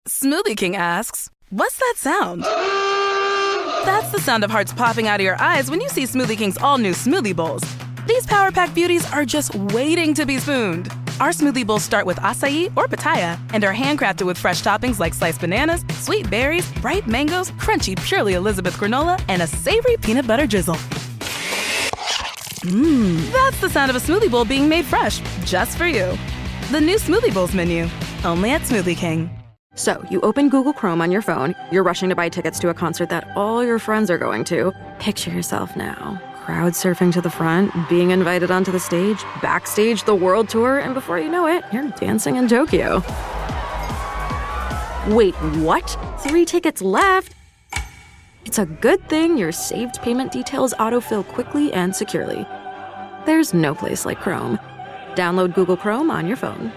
Smoothie King asks, what's that sound? That's the sound of hearts popping out of your eyes when you see Smoothie King's all-new smoothie bowls. These Power Pack beauties are just waiting to be spooned. Our smoothie bowls start with acai or pitaya and are handcrafted with fresh toppings like sliced bananas, sweet berries, ripe mangoes, crunchy Purely Elizabeth granola, and a savory peanut butter drizzle. That's the sound of a smoothie bowl being made fresh, just for you. The new Smoothie Bowls menu, only at Smoothie King. So, you open Google Chrome on your phone, you're rushing to buy tickets to a concert that all your friends are going to. Picture yourself now, crowd surfing to the front, being invited onto the stage, backstage the world tour, and before you know it, you're dancing in Tokyo. Wait, what? 3 tickets left? It's a good thing your saved payment details autofill quickly and securely. There's no place like Chrome. Download Google Chrome on your phone.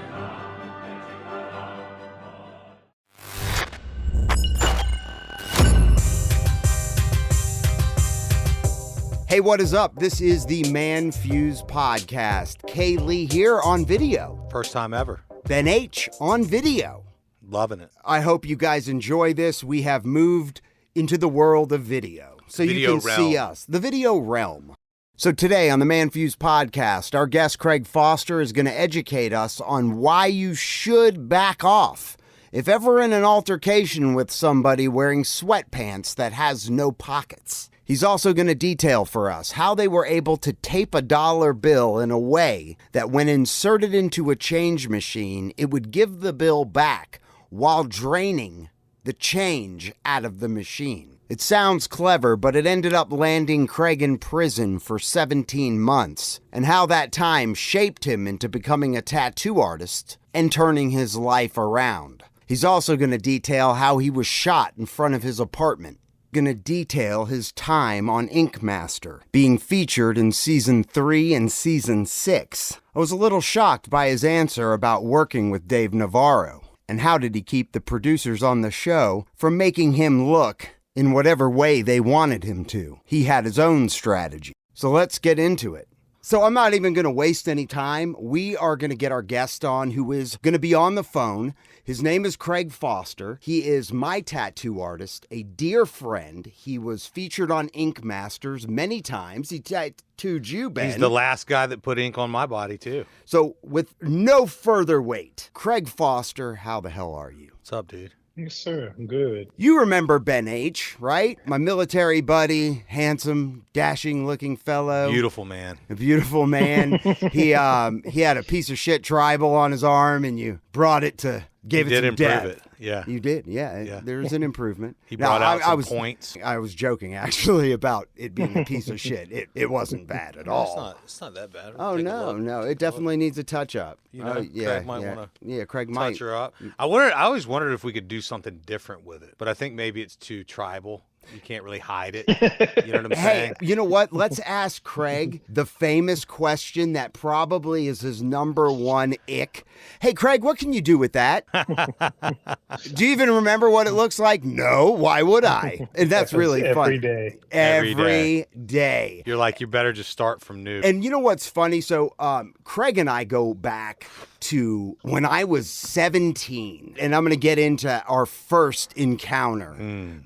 Hey, what is up? This is the ManFUzed Podcast. Kaylee here on video. First time ever. Ben H on video. Loving it. I hope you guys enjoy this. We have moved into the world of video. So Video you can realm. see us. The video realm. So today on the ManFUzed Podcast, our guest Craig Foster is going to educate us on why you should back off if ever in an altercation with somebody wearing sweatpants that has no pockets. He's also going to detail for us how they were able to tape a dollar bill in a way that when inserted into a change machine, it would give the bill back while draining the change out of the machine. It sounds clever, but it ended up landing Craig in prison for 17 months, and how that time shaped him into becoming a tattoo artist and turning his life around. He's also going to detail how he was shot in front of his apartment. Going to detail his time on Ink Master, being featured in Season 3 and Season 6. I was a little shocked by his answer about working with Dave Navarro, and how did he keep the producers on the show from making him look in whatever way they wanted him to. He had his own strategy. So let's get into it. So I'm not even going to waste any time. We are going to get our guest on who is going to be on the phone. His name is Craig Foster. He is my tattoo artist, a dear friend. He was featured on Ink Masters many times. He tattooed you, Ben. He's the last guy that put ink on my body, too. So with no further wait, Craig Foster, how the hell are you? What's up, dude? Yes, sir. I'm good. You remember Ben H., right? My military buddy, handsome, dashing-looking fellow. Beautiful man. A beautiful man. He had a piece of shit tribal on his arm, and you brought it to give it some depth. It. Yeah. You did, yeah. There's an improvement. He brought out some was, points. I was joking, actually, about it being a piece of shit. It wasn't bad at all. It's not that bad. Oh, no. It definitely needs a touch-up. You know, Craig might want to Craig touch her up. I always wondered if we could do something different with it, but I think maybe it's too tribal. You can't really hide it. You know what I'm saying? Hey, you know what? Let's ask Craig the famous question that probably is his number one ick. Hey, Craig, what can you do with that? Do you even remember what it looks like? No. Why would I? And that's really fun. Every day. Every day. You're like, you better just start from new. And you know what's funny? So Craig and I go back to when I was 17, and I'm going to get into our first encounter.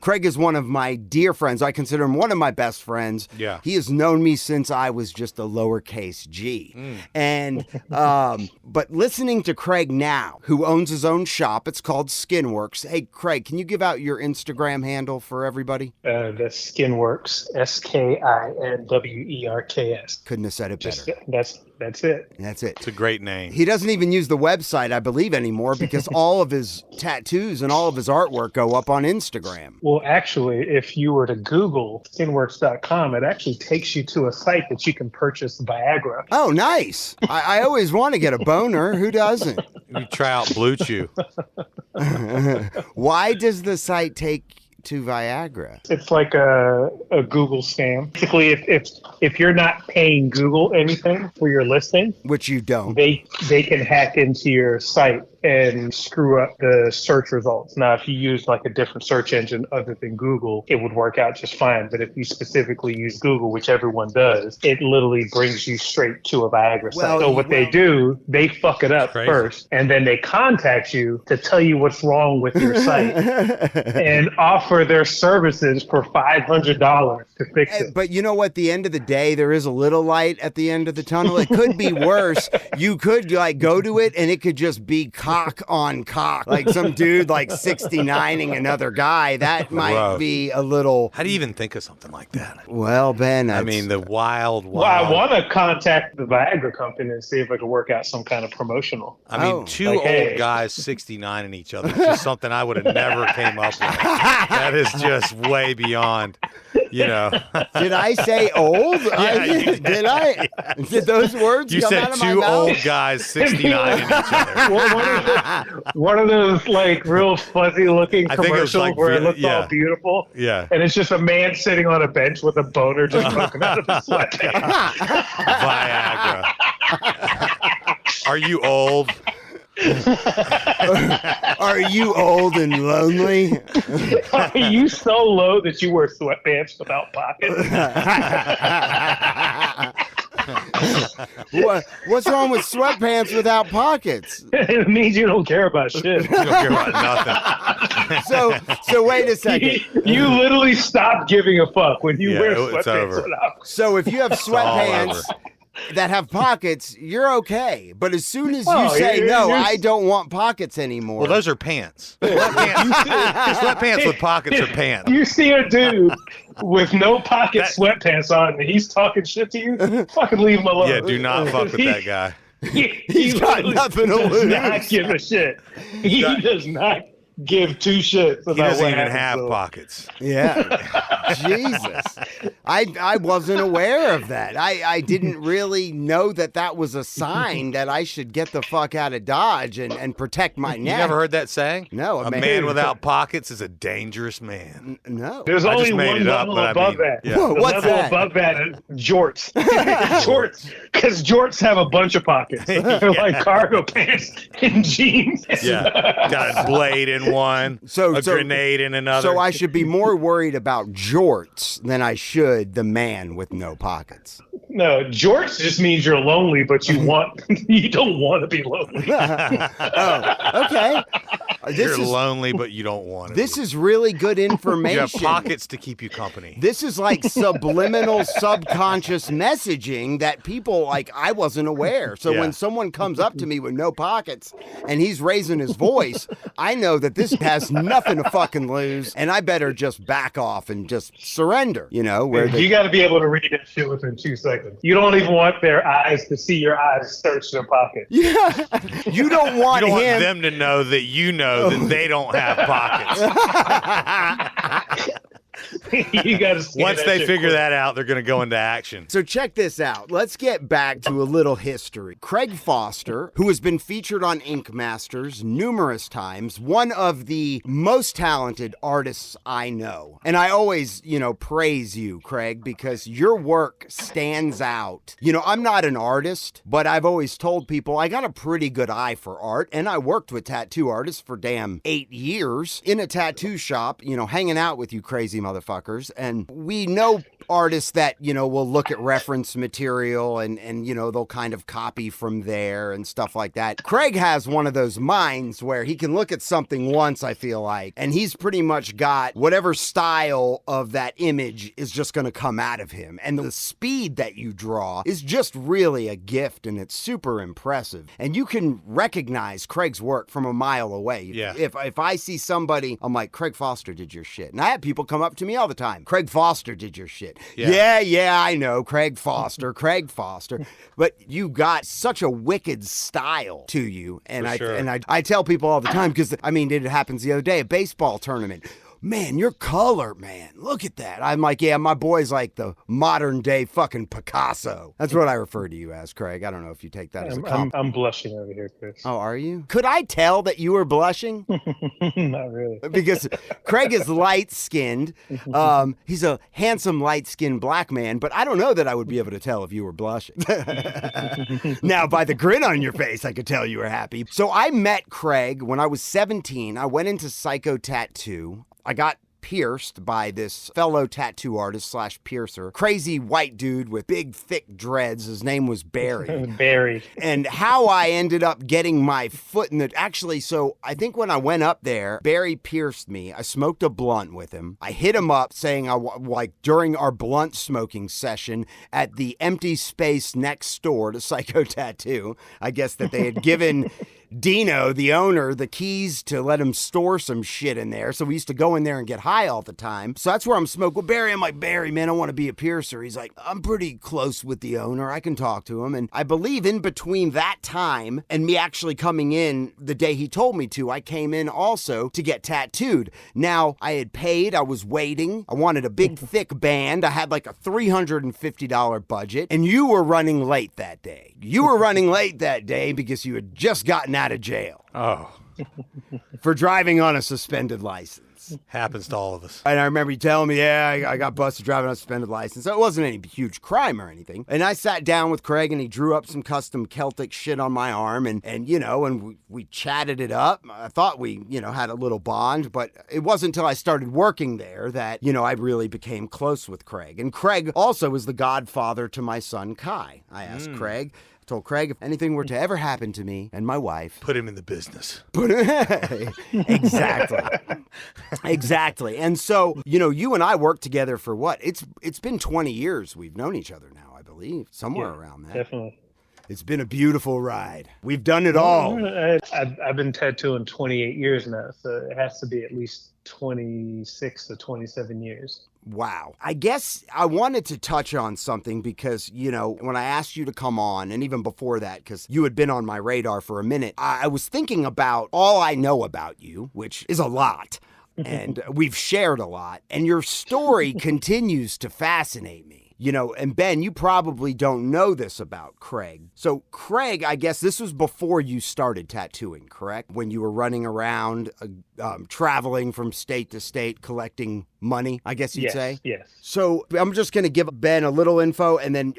Craig is one of my dear friends. I consider him one of my best friends. Yeah. He has known me since I was just a lowercase g. And, but listening to Craig now, who owns his own shop, it's called Skinworks. Hey, Craig, can you give out your Instagram handle for everybody? That's Skinworks, SKINWERKS. Couldn't have said it better. That's it. That's it. It's a great name. He doesn't even use the website, I believe, anymore because all of his tattoos and all of his artwork go up on Instagram. Well, actually, if you were to Google skinworks.com, it actually takes you to a site that you can purchase Viagra. Oh, nice. I always want to get a boner. Who doesn't? You try out Blue Chew. Why does the site take to Viagra? It's like a Google scam. Basically, if you're not paying Google anything for your listing, Which you don't. they can hack into your site and screw up the search results. Now, if you use like a different search engine other than Google, it would work out just fine. But if you specifically use Google, which everyone does, it literally brings you straight to a Viagra site. So what they do, they fuck it up first, and then they contact you to tell you what's wrong with your site and offer their services for $500 to fix it. But you know what? The end of the day, there is a little light at the end of the tunnel. It could be worse. You could like go to it and it could just be cock on cock. Like some dude like 69ing another guy. That might be a little... How do you even think of something like that? Well, Ben, I mean, the wild. Well, I want to contact the Viagra company and see if I can work out some kind of promotional. I mean, two old guys 69ing each other. It's just something I would have never came up with. That is just way beyond, you know. Did I say old? Yeah, did I? Did those words you come said out of my two mouth? old guys 69ing each other. Well, one of those like real fuzzy looking commercials like, where it looks all beautiful. Yeah. And it's just a man sitting on a bench with a boner just poking out of his sweatpants. Viagra. Are you old? Are you old and lonely? Are you so low that you wear sweatpants without pockets? What's wrong with sweatpants without pockets? It means you don't care about shit. You don't care about nothing. So wait a second. You literally stop giving a fuck when you wear it's sweatpants over. without. So if you have sweatpants that have pockets, you're okay. But as soon as you say, no, I don't want pockets anymore. Well, those are pants. Sweatpants with pockets are pants. You see a dude with no pocket sweatpants on and he's talking shit to you, fucking leave him alone. Yeah, do not fuck with that guy. He's got nothing to lose. He does not give a shit. He does not give two shits about He doesn't what even happens have to him. pockets. Yeah. Jesus. I wasn't aware of that. I didn't really know that was a sign that I should get the fuck out of Dodge and protect my neck. You never heard that saying? No. A man without pockets is a dangerous man. No. There's I only just made one it up, level but I above mean, that. yeah. The What's level that? above that is jorts. Jorts. Because jorts have a bunch of pockets. They're like cargo pants and jeans. Yeah. Got a blade in one, a grenade in another. So I should be more worried about jorts than I should the man with no pockets. No, jorts just means you're lonely, but you don't want to be lonely. Oh, okay. You're lonely, but you don't want it. This is really good information. You have pockets to keep you company. This is like subliminal, subconscious messaging that people, like, I wasn't aware. So when someone comes up to me with no pockets and he's raising his voice, I know that this has nothing to fucking lose, and I better just back off and just surrender, you know? You got to be able to read that shit within 2 seconds. You don't even want their eyes to see your eyes search their pockets. Yeah. You don't want want him. them to know that you know that they don't have pockets. You got to Once they figure that out, they're going to go into action. So check this out. Let's get back to a little history. Craig Foster, who has been featured on Ink Masters numerous times, one of the most talented artists I know. And I always, praise you, Craig, because your work stands out. I'm not an artist, but I've always told people I got a pretty good eye for art, and I worked with tattoo artists for damn 8 years in a tattoo shop, hanging out with you crazy motherfuckers. And we know artists that, will look at reference material and they'll kind of copy from there and stuff like that. Craig has one of those minds where he can look at something once, I feel like, and he's pretty much got whatever style of that image is just going to come out of him. And the speed that you draw is just really a gift, and it's super impressive. And you can recognize Craig's work from a mile away. Yeah. If I see somebody, I'm like, Craig Foster did your shit. And I have people come up to me all the time. Craig Foster did your shit. Yeah, I know. Craig Foster. But you got such a wicked style to you. And I tell people all the time, because, it happens the other day, a baseball tournament. man, your color, man, look at that. I'm like, yeah, my boy's like the modern day fucking Picasso. That's what I refer to you as, Craig. I don't know if you take that as a compliment. I'm blushing over here, Chris. Oh, are you? Could I tell that you were blushing? Not really. Because Craig is light-skinned. He's a handsome, light-skinned black man, but I don't know that I would be able to tell if you were blushing. Now, by the grin on your face, I could tell you were happy. So I met Craig when I was 17. I went into Psycho Tattoo. I got pierced by this fellow tattoo artist / piercer, crazy white dude with big thick dreads. His name was Barry. Barry. And how I ended up getting my foot in the, actually, so I think when I went up there, Barry pierced me. I smoked a blunt with him. I hit him up saying, like during our blunt smoking session at the empty space next door to Psycho Tattoo, I guess that they had given Dino, the owner, the keys to let him store some shit in there. So we used to go in there and get high all the time. So that's where I'm smoking with Barry. I'm like, Barry, man, I want to be a piercer. He's like, I'm pretty close with the owner. I can talk to him. And I believe in between that time and me actually coming in the day he told me to, I came in also to get tattooed. Now, I had paid. I was waiting. I wanted a big, thick band. I had like a $350 budget. And you were running late that day. You were running late that day because you had just gotten out of jail. Oh. For driving on a suspended license. Happens to all of us. And I remember you telling me, yeah, I got busted driving on a suspended license. So it wasn't any huge crime or anything. And I sat down with Craig and he drew up some custom Celtic shit on my arm and you know, and we chatted it up. I thought we, you know, had a little bond, but it wasn't until I started working there that, you know, I really became close with Craig. And Craig also was the godfather to my son, Kai. I asked Craig, I told Craig, if anything were to ever happen to me and my wife, Put him in the business. Exactly. Exactly. And so, you know, you and I worked together for what? It's been 20 years we've known each other now, I believe. Somewhere around that. Definitely. It's been a beautiful ride. We've done it all. I've been tattooing 28 years now, so it has to be at least 26 to 27 years. Wow. I guess I wanted to touch on something because, you know, when I asked you to come on, and even before that, because you had been on my radar for a minute, I was thinking about all I know about you, which is a lot, and we've shared a lot, and your story continues to fascinate me. You know, and Ben, you probably don't know this about Craig. So Craig, I guess this was before you started tattooing, correct? When you were running around, traveling from state to state, collecting money, I guess you'd say? Yes. So I'm just going to give Ben a little info and then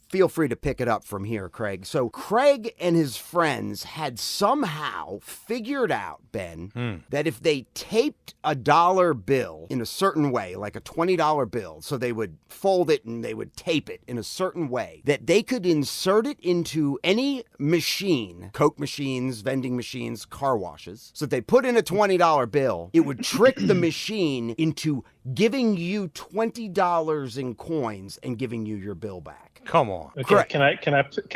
feel free to pick it up from here, Craig. So Craig and his friends had somehow figured out, Ben, that if they taped a dollar bill in a certain way, like a $20 bill, so they would fold it and they would tape it in a certain way, that they could insert it into any machine, Coke machines, vending machines, car washes. So if they put in a $20 bill, it would trick the machine into giving you $20 in coins and giving you your bill back. Come on. Okay, Correct. can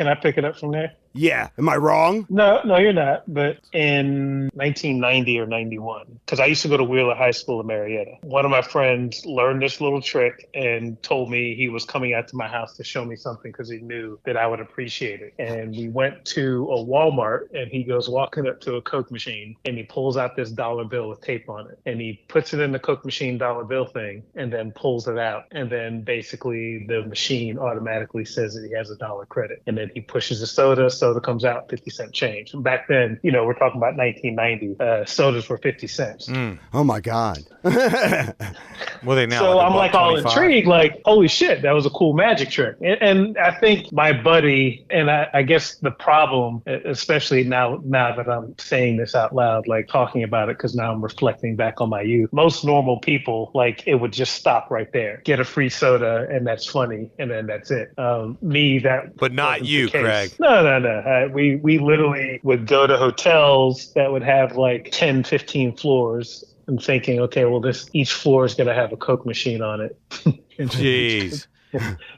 I pick it up from there? Yeah. Am I wrong? No, you're not. But in 1990 or 91, because I used to go to Wheeler High School in Marietta, one of my friends learned this little trick and told me he was coming out to my house to show me something because he knew that I would appreciate it. And we went to a Walmart and he goes walking up to a Coke machine and he pulls out this dollar bill with tape on it. And he puts it in the Coke machine dollar bill thing and then pulls it out. And then basically the machine automatically says that he has a dollar credit. And then he pushes the soda comes out 50-cent change. And back then, you know, we're talking about 1990, sodas were 50 cents. Oh my God. Well, they now. So like I'm like all 25. intrigued, like, holy shit, that was a cool magic trick. And I think my buddy, and I guess the problem, especially now that I'm saying this out loud, like talking about it, because now I'm reflecting back on my youth, most normal people, like it would just stop right there, get a free soda, and that's funny, and then that's it. But not you, Craig. No. We literally would go to hotels that would have like 10, 15 floors and thinking, okay, well, each floor is going to have a Coke machine on it. Jeez.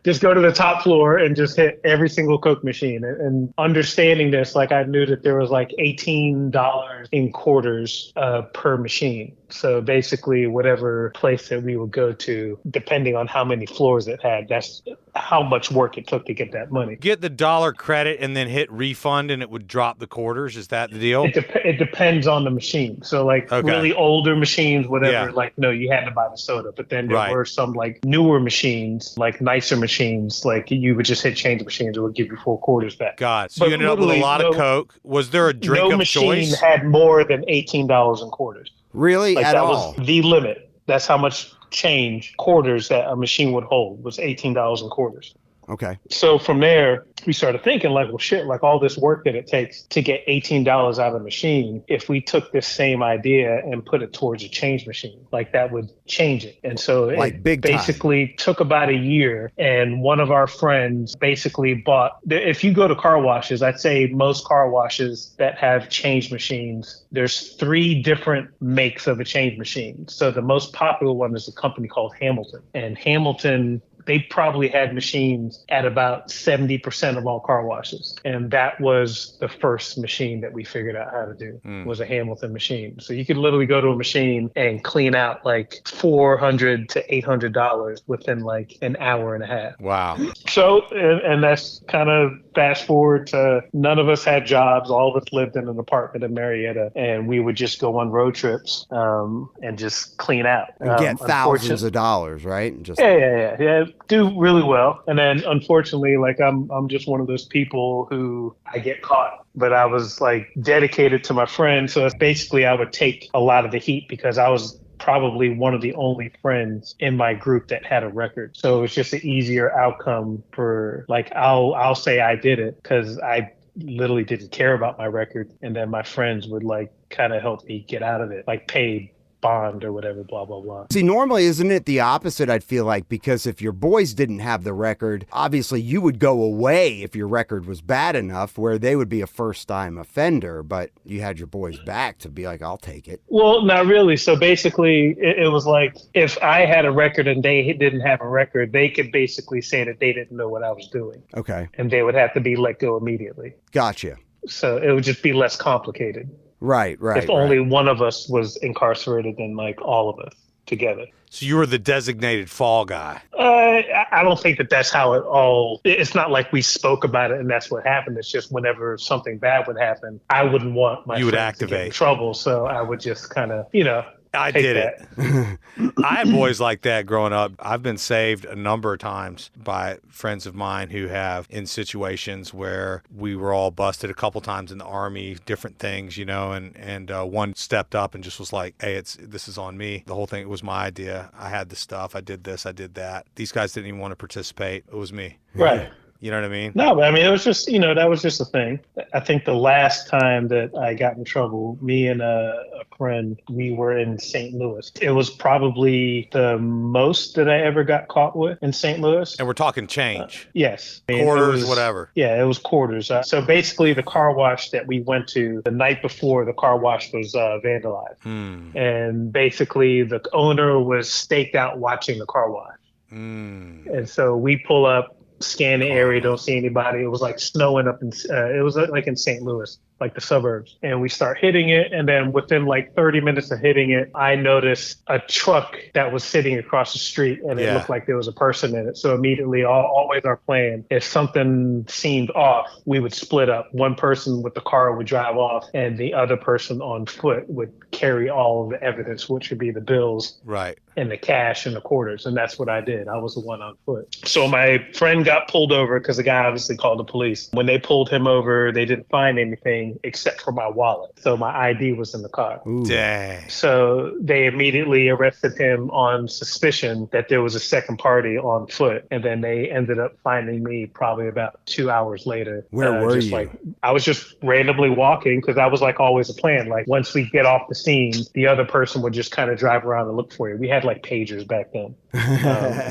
Just go to the top floor and just hit every single Coke machine. And understanding this, like I knew that there was like $18 in quarters per machine. So basically, whatever place that we would go to, depending on how many floors it had, that's how much work it took to get that money. Get the dollar credit and then hit refund and it would drop the quarters. Is that the deal? It depends on the machine. So like really older machines, whatever, like, no, you had to buy the soda. But then there were some like newer machines, like nicer machines, like you would just hit change machines. It would give you full quarters back. God. So you ended up with a lot of Coke. Was there a drink of choice? No machine had more than $18 in quarters. Really? Like At that all? was the limit. That's how much change quarters that a machine would hold, was $18 in quarters. Okay. So from there, we started thinking like, well, shit, like all this work that it takes to get $18 out of the machine, if we took this same idea and put it towards a change machine, like that would change it. And so like it big basically took about a year. And one of our friends basically bought, if you go to car washes, I'd say most car washes that have change machines, there's 3 different makes of a change machine. So the most popular one is a company called Hamilton. And Hamilton, they probably had machines at about 70% of all car washes. And that was the first machine that we figured out how to do, was a Hamilton machine. So you could literally go to a machine and clean out like $400 to $800 within like an hour and a half. Wow. So, and that's kind of fast forward to none of us had jobs. All of us lived in an apartment in Marietta, and we would just go on road trips and just clean out. And get thousands of dollars, right? Just Yeah. Do really well. And then unfortunately, like I'm just one of those people who I get caught. But I was like dedicated to my friend. So basically I would take a lot of the heat because I was probably one of the only friends in my group that had a record. So it was just an easier outcome for like, I'll say I did it because I literally didn't care about my record. And then my friends would like kind of help me get out of it, like paid bond or whatever, blah, blah, blah. See, normally, isn't it the opposite, I'd feel like? Because if your boys didn't have the record, obviously you would go away if your record was bad enough, where they would be a first-time offender, but you had your boys back to be like, I'll take it. Well, not really. So basically, it was like, if I had a record and they didn't have a record, they could basically say that they didn't know what I was doing. Okay. And they would have to be let go immediately. Gotcha. So it would just be less complicated. Right. If only one of us was incarcerated than like all of us together. So you were the designated fall guy. I don't think that's how it all, it's not like we spoke about it and that's what happened. It's just whenever something bad would happen, I wouldn't want my friends to get in trouble. So I would just kind of, I did it. I had boys like that growing up. I've been saved a number of times by friends of mine who have in situations where we were all busted a couple times in the Army, different things, and one stepped up and just was like, hey, this is on me. The whole thing, it was my idea. I had the stuff. I did this. I did that. These guys didn't even want to participate. It was me. Right. You know what I mean? No, but I mean, it was just, that was just a thing. I think the last time that I got in trouble, me and a friend, we were in St. Louis. It was probably the most that I ever got caught with in St. Louis. And we're talking change. Yes. Quarters, whatever. Yeah, it was quarters. So basically the car wash that we went to the night before, the car wash was vandalized. And basically the owner was staked out watching the car wash. And so we pull up, scan the area, don't see anybody. It was like snowing up in, it was like in St. Louis, like the suburbs. And we start hitting it. And then within like 30 minutes of hitting it, I noticed a truck that was sitting across the street and it looked like there was a person in it. So immediately, always our plan, if something seemed off, we would split up. One person with the car would drive off and the other person on foot would carry all of the evidence, which would be the bills. Right. And the cash and the quarters. And that's what I did. I was the one on foot. So my friend got pulled over because the guy obviously called the police. When they pulled him over, they didn't find anything except for my wallet. So my ID was in the car. Ooh. Dang. So they immediately arrested him on suspicion that there was a second party on foot. And then they ended up finding me probably about 2 hours later. Where were you? I was just randomly walking because that was like always a plan. Like once we get off the scene, the other person would just kind of drive around and look for you. We had like pagers back then.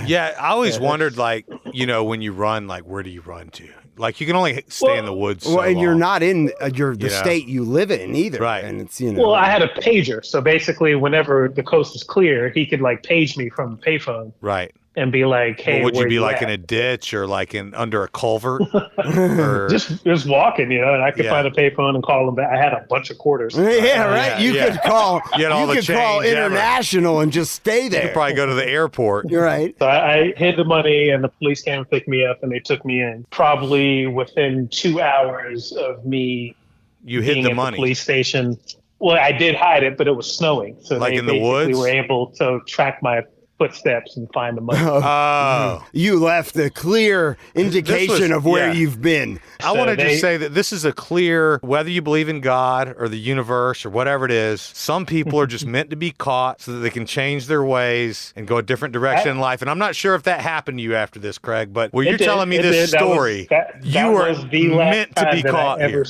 Yeah, I always wondered, like, when you run, like, where do you run to? Like, you can only stay in the woods. Well, and long. you're not in the state you live in either. Right. And it's, Well, I had a pager. So basically, whenever the coast was clear, he could like page me from the payphone. Right. and be like, hey, Would you be like at? in a ditch or like under a culvert? Or... just walking, and I could find a payphone and call them back. I had a bunch of quarters. Yeah, right. You could call. You could call International and just stay there. You could probably go to the airport. You're right. So I hid the money, and the police came and picked me up, and they took me in. Probably within 2 hours of me hid the money. The police station. Well, I did hide it, but it was snowing, so like they in the woods? were able to track my footsteps and find the money. You left a clear indication of where you've been. I want to just say that this is a clear, whether you believe in God or the universe or whatever it is, some people are just meant to be caught so that they can change their ways and go a different direction in life. And I'm not sure if that happened to you after this, Craig, but you're telling me this story, you were meant to be caught here.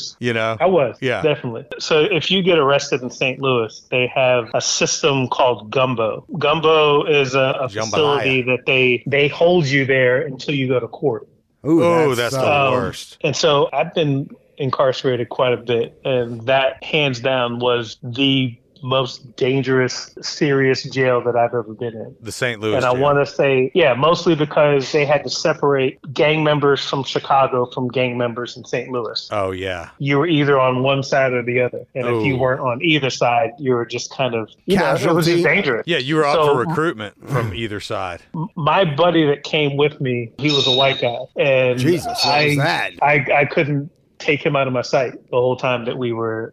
I was, definitely. So if you get arrested in St. Louis, they have a system called Gumbo. Gumbo is a facility that they hold you there until you go to court. Ooh, that's the worst. And so I've been incarcerated quite a bit, and that hands down was the most dangerous, serious jail that I've ever been in. The St. Louis And jail. I want to say, mostly because they had to separate gang members from Chicago from gang members in St. Louis. Oh, yeah. You were either on one side or the other. And if you weren't on either side, you were just kind of, it was just dangerous. Yeah, you were up for recruitment from either side. My buddy that came with me, he was a white guy. And Jesus, what was that? I couldn't take him out of my sight the whole time that we were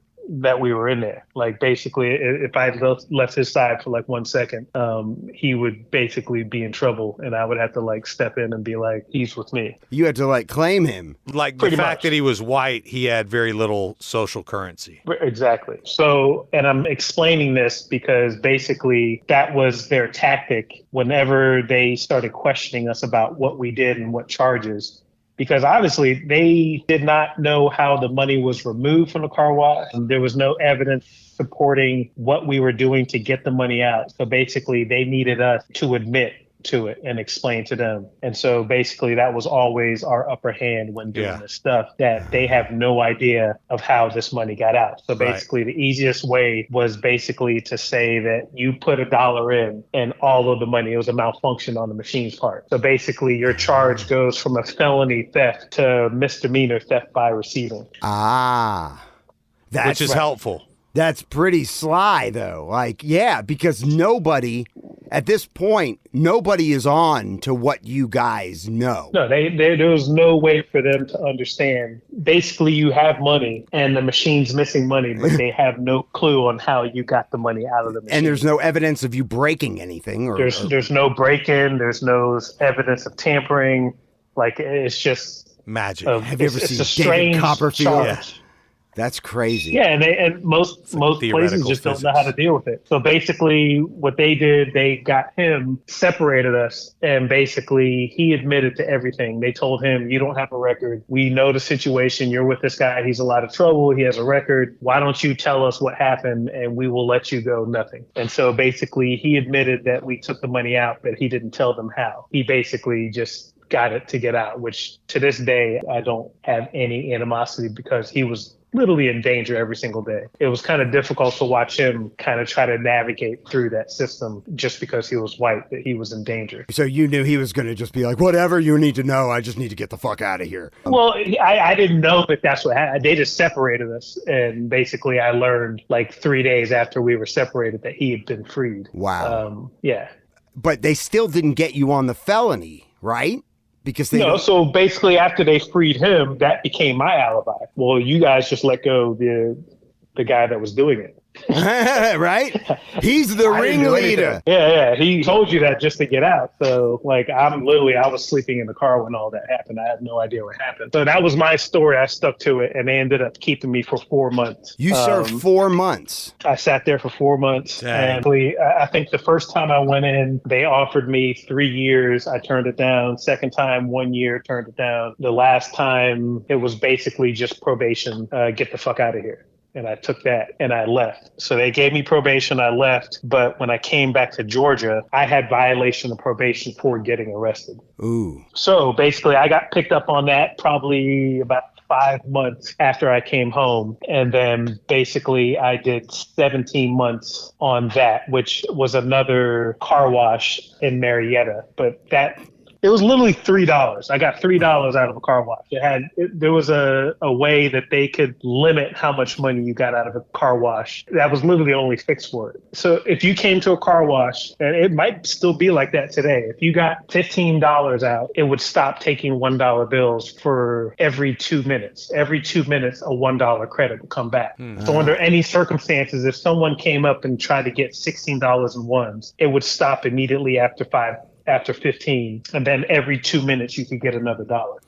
in there. Like, basically, if I left his side for like 1 second, he would basically be in trouble, and I would have to like step in and be like, he's with me. You had to like claim him. Like the fact that he was white, he had very little social currency. Exactly. So, and I'm explaining this because basically that was their tactic whenever they started questioning us about what we did and what charges. Because obviously they did not know how the money was removed from the car wash. There was no evidence supporting what we were doing to get the money out. So basically they needed us to admit to it and explain to them. And so basically that was always our upper hand when doing this stuff, that they have no idea of how this money got out. So basically the easiest way was basically to say that you put $1 in and all of the money, it was a malfunction on the machine's part. So basically your charge goes from a felony theft to misdemeanor theft by receiving. Which is helpful. That's pretty sly, though. Like, because nobody, at this point, nobody is on to what you guys know. No, there was no way for them to understand. Basically, you have money, and the machine's missing money, but they have no clue on how you got the money out of the machine. And there's no evidence of you breaking anything. There's no break-in. There's no evidence of tampering. Like, it's just magic. Have you ever seen David Copperfield? Yeah. That's crazy. Yeah, and most places just don't know how to deal with it. So basically what they did, they got him, separated us, and basically he admitted to everything. They told him, you don't have a record. We know the situation. You're with this guy. He's a lot of trouble. He has a record. Why don't you tell us what happened and we will let you go? Nothing. And so basically he admitted that we took the money out, but he didn't tell them how. He basically just got it to get out, which to this day, I don't have any animosity because he was literally in danger every single day. It was kind of difficult to watch him kind of try to navigate through that system just because he was white, that he was in danger. So you knew he was going to just be like, whatever you need to know, I just need to get the fuck out of here. Well, I didn't know that that's what happened. They just separated us. And basically I learned like 3 days after we were separated that he had been freed. Wow. But they still didn't get you on the felony, right? Because so basically after they freed him, that became my alibi. Well, you guys just let go the guy that was doing it. Right? He's the ringleader. Yeah. He told you that just to get out. So like I was sleeping in the car when all that happened. I had no idea what happened. So that was my story. I stuck to it and they ended up keeping me for 4 months. You served 4 months. I sat there for 4 months. Dang. And I think the first time I went in, they offered me 3 years. I turned it down. Second time, 1 year, turned it down. The last time it was basically just probation. Get the fuck out of here. And I took that and I left. So they gave me probation. I left. But when I came back to Georgia, I had violation of probation for getting arrested. Ooh. So basically I got picked up on that probably about 5 months after I came home. And then basically I did 17 months on that, which was another car wash in Marietta. But it was literally $3. I got $3 out of a car wash. There was a way that they could limit how much money you got out of a car wash. That was literally the only fix for it. So if you came to a car wash, and it might still be like that today, if you got $15 out, it would stop taking $1 bills for every 2 minutes. Every 2 minutes, a $1 credit would come back. So under any circumstances, if someone came up and tried to get $16 in ones, it would stop immediately after 15, and then every 2 minutes you could get another dollar.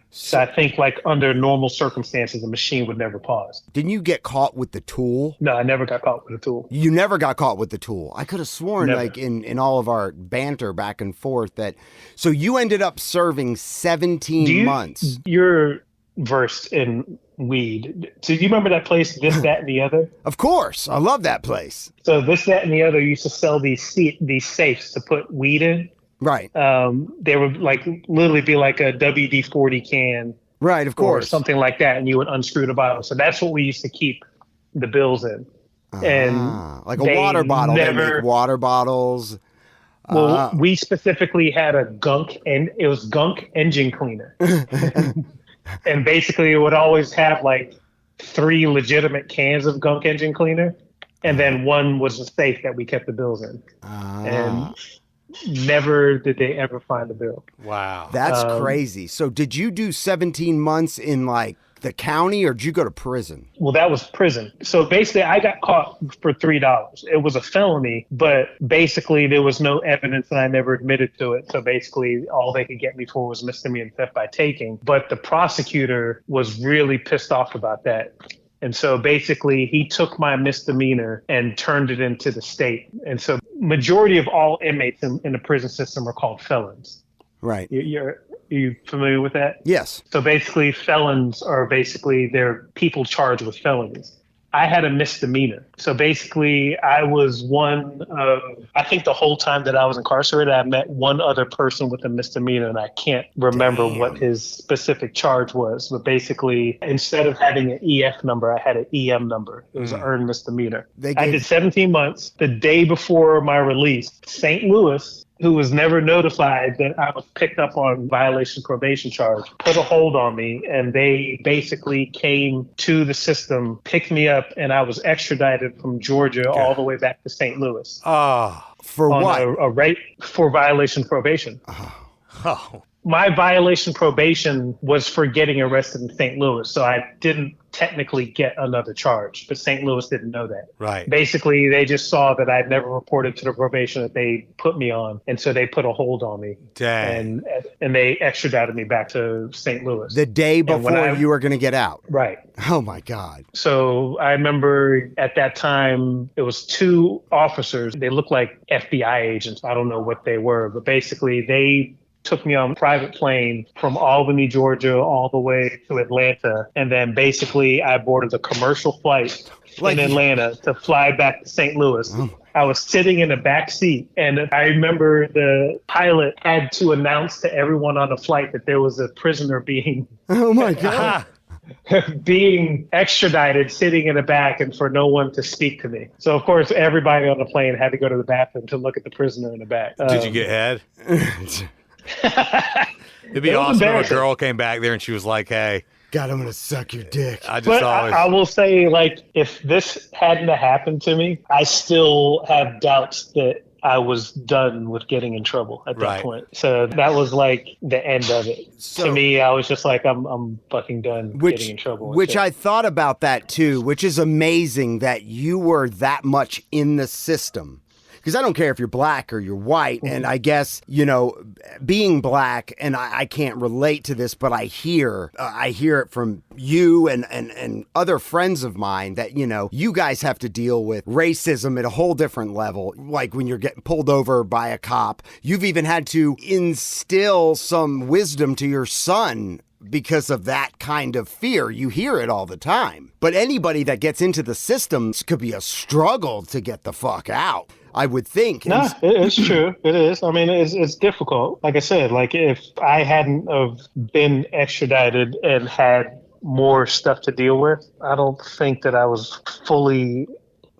So I think like under normal circumstances, the machine would never pause. Didn't you get caught with the tool? No, I never got caught with a tool. You never got caught with the tool. I could have sworn Never. like in all of our banter back and forth that, so you ended up serving 17 months. You're versed in weed. So do you remember that place, This, That, and the Other? Of course. I love that place. So This, That, and the Other used to sell these safes to put weed in. Right. They would like literally be like a WD-40 can. Right, of course. Or something like that, and you would unscrew the bottle. So that's what we used to keep the bills in. And like a water bottle. They make water bottles. Well, we specifically had a gunk engine cleaner. And basically it would always have like 3 legitimate cans of gunk engine cleaner. And then one was a safe that we kept the bills in. And never did they ever find the bill. Wow. That's crazy. So did you do 17 months in like the county, or did you go to prison? Well, that was prison. So basically I got caught for $3. It was a felony, but basically there was no evidence and I never admitted to it. So basically all they could get me for was misdemeanor theft by taking. But the prosecutor was really pissed off about that. And so basically he took my misdemeanor and turned it into the state. And so majority of all inmates in the prison system are called felons. Right. Are you familiar with that? Yes. So basically felons are they're people charged with felonies. I had a misdemeanor. So basically I was I think the whole time that I was incarcerated, I met one other person with a misdemeanor, and I can't remember what his specific charge was. But basically, instead of having an EF number, I had an EM number. It was an earned misdemeanor. I did 17 months. The day before my release, St. Louis, who was never notified that I was picked up on violation probation charge, put a hold on me, and they basically came to the system, picked me up, and I was extradited from Georgia all the way back to St. Louis. For what? A rate for violation probation. Oh. My violation probation was for getting arrested in St. Louis, so I didn't technically get another charge, but St. Louis didn't know that. Right. Basically, they just saw that I'd never reported to the probation that they put me on, and so they put a hold on me. Dang. And they extradited me back to St. Louis. The day before you were going to get out. Right. Oh, my God. So I remember at that time, it was 2 officers. They looked like FBI agents. I don't know what they were, but basically they took me on a private plane from Albany, Georgia, all the way to Atlanta. And then basically I boarded a commercial flight in Atlanta to fly back to St. Louis. I was sitting in the back seat, and I remember the pilot had to announce to everyone on the flight that there was a prisoner being Oh my God. being extradited, sitting in the back, and for no one to speak to me. So of course everybody on the plane had to go to the bathroom to look at the prisoner in the back. Did you get head? It'd be awesome if a girl came back there and she was like, "Hey, God, I'm going to suck your dick." I will say, like, if this hadn't happened to me, I still have doubts that I was done with getting in trouble at that point. So that was like the end of it. So, to me, I was just like, I'm fucking done getting in trouble. Which I thought about that too, which is amazing that you were that much in the system. Because I don't care if you're black or you're white. And I guess, you know, being black, and I can't relate to this, but I hear it from you and other friends of mine that, you know, you guys have to deal with racism at a whole different level. Like when you're getting pulled over by a cop, you've even had to instill some wisdom to your son because of that kind of fear. You hear it all the time. But anybody that gets into the systems could be a struggle to get the fuck out, I would think. No, it's true. It is. I mean, it's difficult. Like I said, like if I hadn't have been extradited and had more stuff to deal with. I don't think that I was fully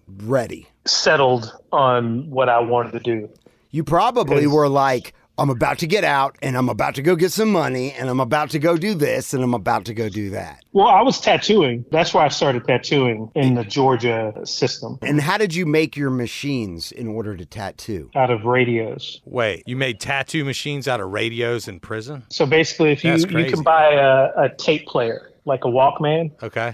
ready, settled on what I wanted to do. You probably were like, I'm about to get out and I'm about to go get some money and I'm about to go do this and I'm about to go do that. Well, I was tattooing. That's why I started tattooing in the Georgia system. And how did you make your machines in order to tattoo? Out of radios. Wait, you made tattoo machines out of radios in prison? So basically, if you can buy a tape player, like a Walkman,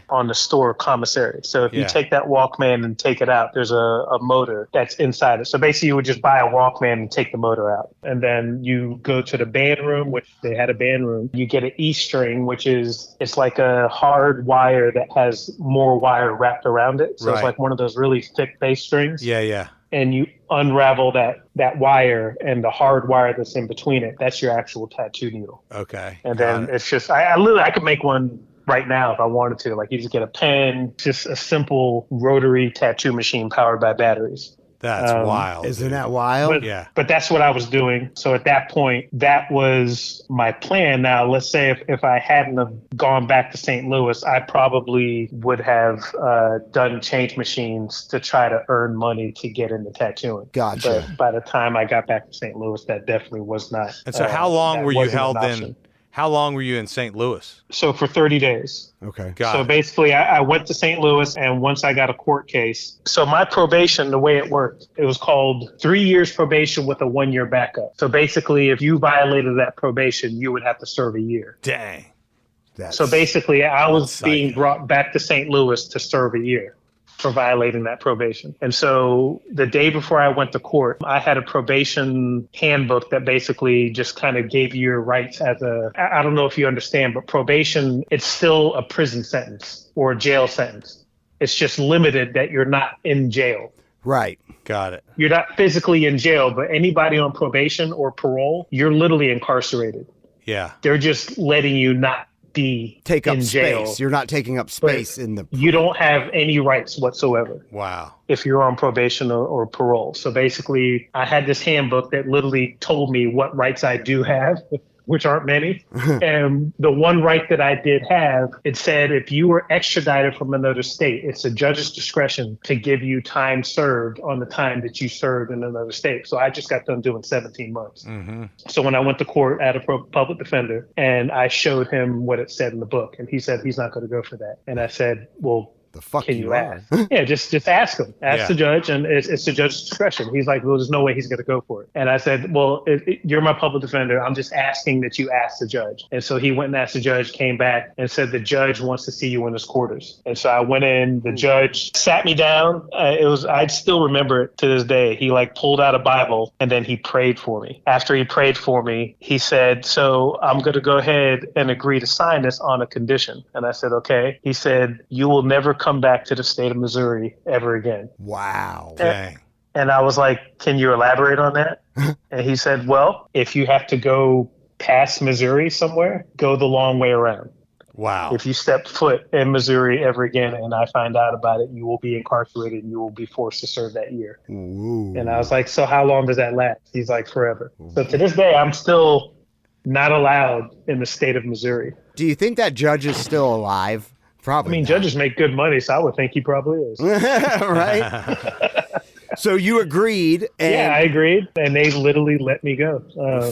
on the store commissary. So if you take that Walkman and take it out, there's a motor that's inside it. So basically, you would just buy a Walkman and take the motor out. And then you go to the band room, which they had a band room. You get an E-string, which it's like a hard wire that has more wire wrapped around it. So it's like one of those really thick bass strings. Yeah. And you unravel that wire and the hard wire that's in between it. That's your actual tattoo needle. Okay. And then it's just, I could make one right now if I wanted to. Like, you just get a pen, just a simple rotary tattoo machine powered by batteries. That's wild. Isn't that wild? But that's what I was doing. So at that point, that was my plan. Now, let's say if I hadn't have gone back to St. Louis, I probably would have done change machines to try to earn money to get into tattooing. Gotcha. But by the time I got back to St. Louis, that definitely was not. And so how long were you held in? How long were you in St. Louis? So for 30 days. Okay. So basically, I went to St. Louis, and once I got a court case, so my probation, the way it worked, it was called 3 years probation with a 1 year backup. So basically, if you violated that probation, you would have to serve a year. Dang. So basically, I was being brought back to St. Louis to serve a year for violating that probation. And so the day before I went to court, I had a probation handbook that basically just kind of gave you your rights as I don't know if you understand, but probation, it's still a prison sentence or a jail sentence. It's just limited that you're not in jail. Right. Got it. You're not physically in jail, but anybody on probation or parole, you're literally incarcerated. Yeah. They're just letting you not take up in space. Jail. You're not taking up space in the. You don't have any rights whatsoever. Wow. If you're on probation or parole. So basically, I had this handbook that literally told me what rights I do have, which aren't many. And the one right that I did have, it said if you were extradited from another state, it's a judge's discretion to give you time served on the time that you served in another state. So I just got done doing 17 months. Mm-hmm. So when I went to court, I had a public defender, and I showed him what it said in the book. And he said he's not going to go for that. And I said, well, the fuck can you ask? Yeah, just ask him. Ask the judge, and it's the judge's discretion. He's like, well, there's no way he's going to go for it. And I said, well, you're my public defender. I'm just asking that you ask the judge. And so he went and asked the judge, came back and said the judge wants to see you in his quarters. And so I went in. The judge sat me down. I'd still remember it to this day. He pulled out a Bible, and then he prayed for me. After he prayed for me, he said, so I'm going to go ahead and agree to sign this on a condition. And I said, okay. He said, you will never come back to the state of Missouri ever again. Wow. Dang. And I was like, can you elaborate on that? And he said, well, if you have to go past Missouri somewhere, go the long way around. Wow. If you step foot in Missouri ever again and I find out about it, you will be incarcerated and you will be forced to serve that year. Ooh. And I was like, so how long does that last? He's like, forever. So to this day, I'm still not allowed in the state of Missouri. Do you think that judge is still alive? Probably. I mean, judges make good money, so I would think he probably is. Right? So you agreed. And yeah, I agreed, and they literally let me go.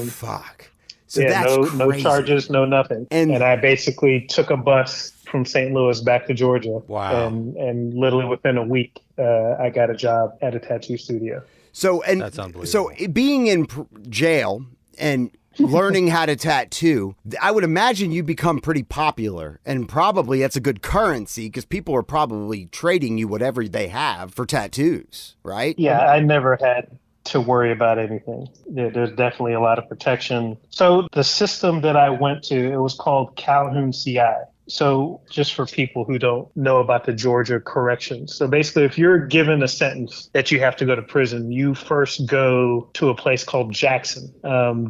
Fuck. So that's no crazy. charges, no nothing. And I basically took a bus from St. Louis back to Georgia. Wow. And literally within a week, I got a job at a tattoo studio. So that's unbelievable. So being in jail and learning how to tattoo, I would imagine you become pretty popular, and probably that's a good currency because people are probably trading you whatever they have for tattoos, right? Yeah, I never had to worry about anything. There's definitely a lot of protection. So the system that I went to, it was called Calhoun CI. So just for people who don't know about the Georgia corrections. So basically, if you're given a sentence that you have to go to prison, you first go to a place called Jackson.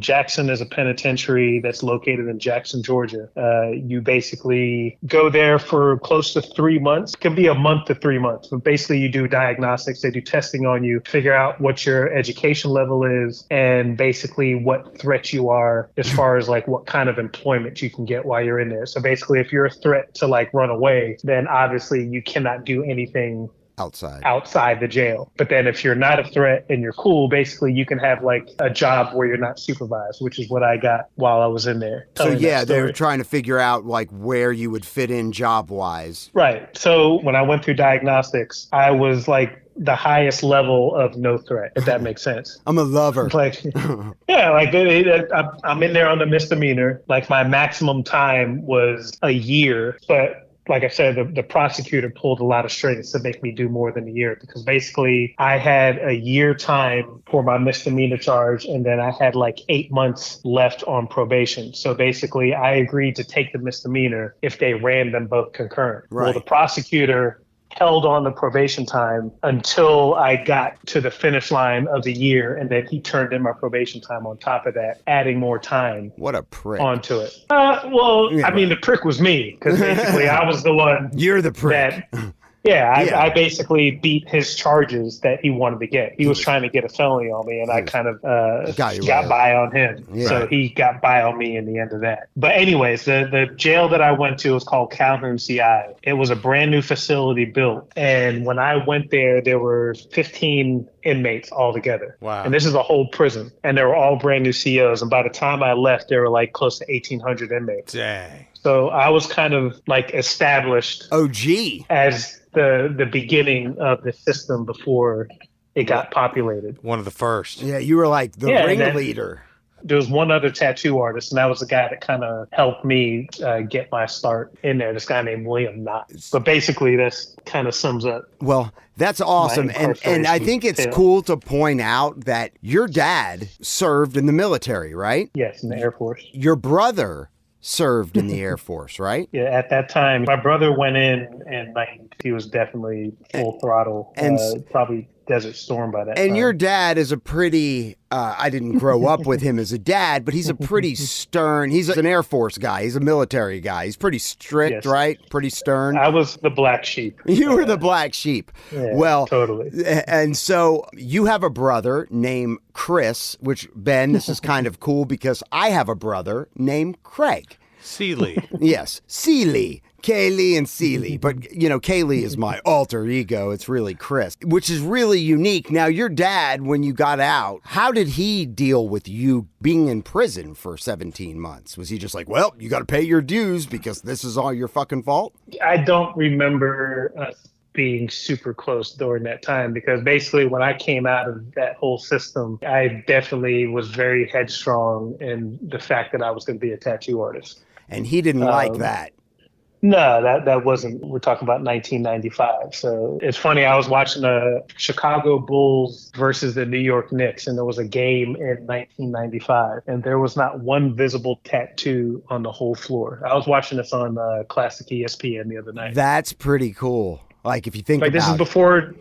Jackson is a penitentiary that's located in Jackson, Georgia. You basically go there for close to 3 months. It can be a month to 3 months. But basically, you do diagnostics. They do testing on you, figure out what your education level is, and basically what threats you are as far as what kind of employment you can get while you're in there. So basically, if you're you're a threat to like run away, then obviously you cannot do anything outside the jail. But then if you're not a threat and you're cool, basically you can have like a job where you're not supervised, which is what I got while I was in there. So yeah, they were trying to figure out like where you would fit in job wise. Right. So when I went through diagnostics, I was like the highest level of no threat, if that makes sense. I'm a lover. Like, yeah, like I'm in there on the misdemeanor. Like my maximum time was a year, but like I said, the prosecutor pulled a lot of strings to make me do more than a year, because basically I had a year time for my misdemeanor charge, and then I had like 8 months left on probation. So basically I agreed to take the misdemeanor if they ran them both concurrent. Right. Well, the prosecutor held on the probation time until I got to the finish line of the year, and then he turned in my probation time on top of that, adding more time. What a prick. Onto it. I mean, the prick was me, because basically I was the one. You're the prick. I basically beat his charges that he wanted to get. He was trying to get a felony on me, and I kind of got by on him. Yeah. So he got by on me in the end of that. But anyways, the jail that I went to was called Calhoun CI. It was a brand new facility built. And when I went there were 15 inmates altogether. Wow. And this is a whole prison. And they were all brand new COs. And by the time I left, there were like close to 1,800 inmates. Dang. So I was kind of like established as the beginning of the system before it got populated. One of the first. Yeah, you were like the ringleader. There was one other tattoo artist, and that was the guy that kind of helped me get my start in there, this guy named William Knott. But basically, this kind of sums up. Well, that's awesome. And I think it's cool to point out that your dad served in the military, right? Yes, in the Air Force. Your brother served in the Air Force, right? Yeah, at that time, my brother went in, and like he was definitely full throttle, and probably Desert Storm by that time. And your dad is a pretty, I didn't grow up with him as a dad, but he's a pretty stern, he's an Air Force guy, he's a military guy. He's pretty strict, right? Pretty stern. I was the black sheep. You were the black sheep. Yeah, well, totally. And so you have a brother named Chris, which, Ben, this is kind of cool because I have a brother named Craig. Seeley. Yes, Seeley. Kaylee and Seeley. But, you know, Kaylee is my alter ego. It's really Chris, which is really unique. Now, your dad, when you got out, how did he deal with you being in prison for 17 months? Was he just like, well, you got to pay your dues because this is all your fucking fault? I don't remember us being super close during that time, because basically when I came out of that whole system, I definitely was very headstrong in the fact that I was going to be a tattoo artist. And he didn't like that. No, that wasn't, we're talking about 1995. So it's funny, I was watching the Chicago Bulls versus the New York Knicks, and there was a game in 1995, and there was not one visible tattoo on the whole floor. I was watching this on Classic ESPN the other night. That's pretty cool. Like, if you think like about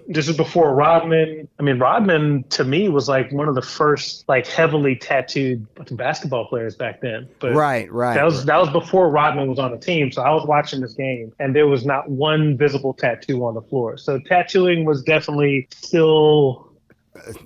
this is before Rodman. I mean, Rodman to me was like one of the first like heavily tattooed basketball players back then. But right. That was before Rodman was on the team. So I was watching this game, and there was not one visible tattoo on the floor. So tattooing was definitely still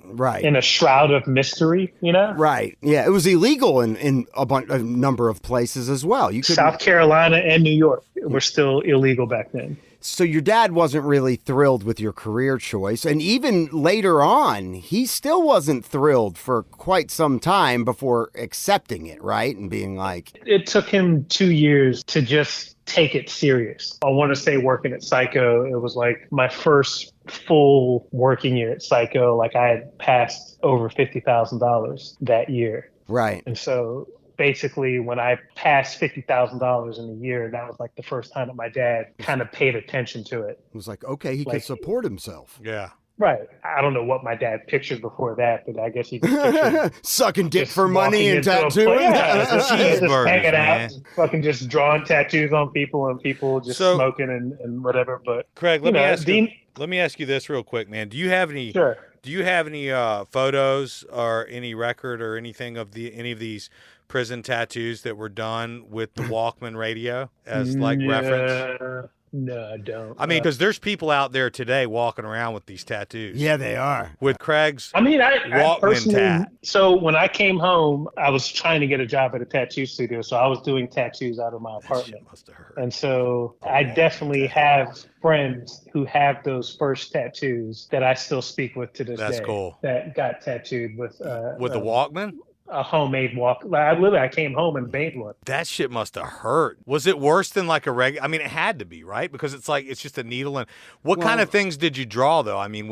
right in a shroud of mystery, you know? Right. Yeah, it was illegal in a number of places as well. South Carolina and New York were still illegal back then. So your dad wasn't really thrilled with your career choice. And even later on, he still wasn't thrilled for quite some time before accepting it, right? And being like... It took him 2 years to just take it serious. I want to say working at Psycho, it was like my first full working year at Psycho. Like I had passed over $50,000 that year. Right. And so... basically, when I passed $50,000 in a year, that was like the first time that my dad kind of paid attention to it. It was like, okay, he can support himself. Yeah. Right. I don't know what my dad pictured before that, but I guess he just pictured sucking dick for money and tattooing. Just hanging out, fucking just drawing tattoos on people and people just smoking and whatever. But Craig, let me ask you this real quick, man. Do you have any? Sure. Do you have any photos or any record or anything of any of these prison tattoos that were done with the Walkman radio as like reference? No, I don't. I mean, because there's people out there today walking around with these tattoos. Yeah, they are. With Craig's I Walkman personally, tat. so when I came home, I was trying to get a job at a tattoo studio. So I was doing tattoos out of my apartment. Must have hurt. And so I definitely have friends who have those first tattoos that I still speak with to this day. That's cool. That got tattooed with The Walkman? a homemade walk. I came home and made one. That shit must have hurt. Was it worse than like a regular? I mean, it had to be, right? Because it's just a needle. And what kind of things did you draw, though? I mean,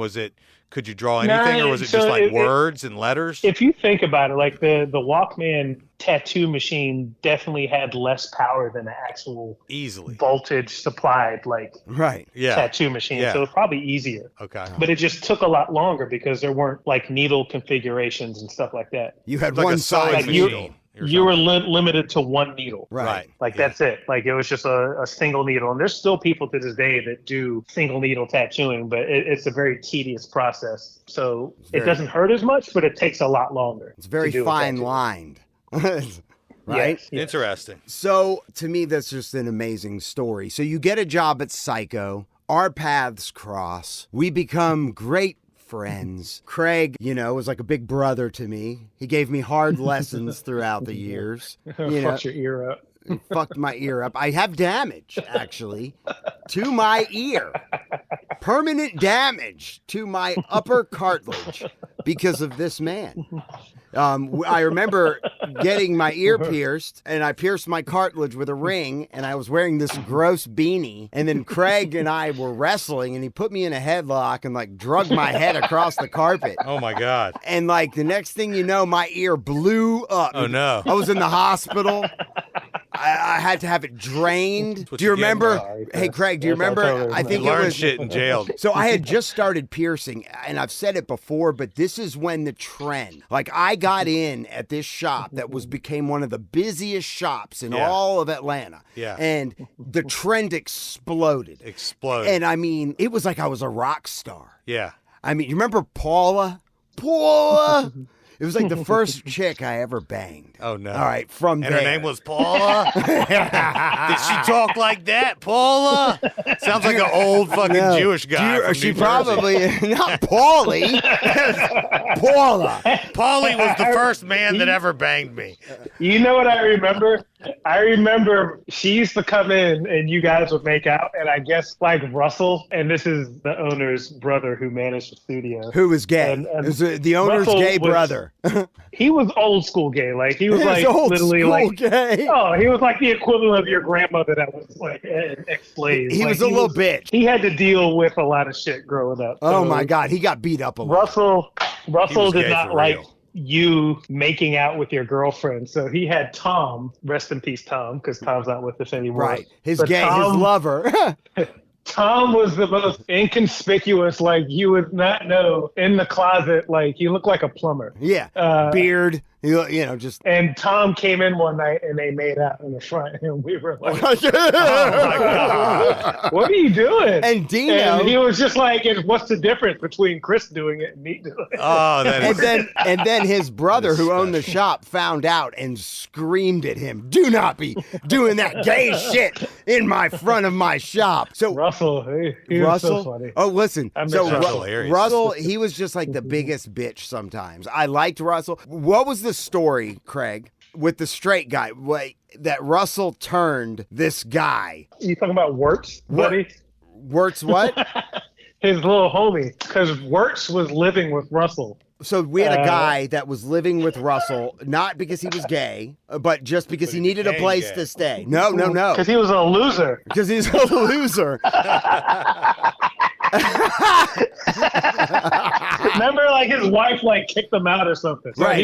could you draw anything, or was it just like words and letters? If you think about it, like the Walkman tattoo machine definitely had less power than the actual voltage supplied tattoo machine. Yeah. So it's probably easier. Okay. But it just took a lot longer because there weren't like needle configurations and stuff like that. You had like one a sewing size machine. You were limited to one needle. Right. That's it. Like it was just a single needle. And there's still people to this day that do single needle tattooing, but it's a very tedious process. So it doesn't hurt as much, but it takes a lot longer. It's very fine lined. Right? Yes. Interesting. So to me, that's just an amazing story. So you get a job at Psycho. Our paths cross. We become great friends. Craig, was like a big brother to me. He gave me hard lessons throughout the years. Fucked your ear up. He fucked my ear up. I have damage, actually, to my ear. Permanent damage to my upper cartilage because of this man. I remember getting my ear pierced, and I pierced my cartilage with a ring, and I was wearing this gross beanie. And then Craig and I were wrestling, and he put me in a headlock and drug my head across the carpet. Oh my God. And the next thing you know, my ear blew up. Oh no. I was in the hospital. I had to have it drained. Do you remember? Hey, Craig, do you remember? I think you learned it was shit in jail. So I had just started piercing, and I've said it before, but this is when the trend. I got in at this shop that became one of the busiest shops in all of Atlanta. Yeah. And the trend exploded. And I mean, it was like I was a rock star. Yeah. I mean, you remember Paula? Paula! It was like the first chick I ever banged. Oh, no. All right, from and there. And her name was Paula? Did she talk like that, Paula? Sounds like an old fucking Jewish guy. She probably, not Paulie. Paula. Paulie was the first man that ever banged me. You know what I remember? I remember she used to come in and you guys would make out, and I guess Russell, and this is the owner's brother who managed the studio. Who was gay. And it was the owner's gay brother. He was old school gay. He was old literally gay. Oh, he was like the equivalent of your grandmother that was ex-slave. He was a little bitch. He had to deal with a lot of shit growing up. Oh my God, he got beat up a lot. Russell did not like you making out with your girlfriend, so he had Tom. Rest in peace, Tom, because Tom's not with us anymore. Right, his lover. Tom was the most inconspicuous, you would not know, in the closet. He looked like a plumber. Yeah, beard, just. And Tom came in one night and they made out in the front, and we were like, oh my God. What are you doing? And Dino. And he was just like, what's the difference between Chris doing it and me doing it? Oh, and then his brother, who owned the shop, found out and screamed at him, "Do not be doing that gay shit in my front of my shop." So Russell, he was so funny. Oh, listen. So hilarious. Russell, he was just like the biggest bitch sometimes. I liked Russell. What was the story, Craig, with the straight guy? That Russell turned this guy. You talking about Wirtz, buddy? Wirtz what? His little homie, because Wirtz was living with Russell. So we had a guy that was living with Russell, not because he was gay, but just because he needed a place to stay. No. Because he was a loser. Because he's a loser. Remember, his wife kicked him out or something. So right.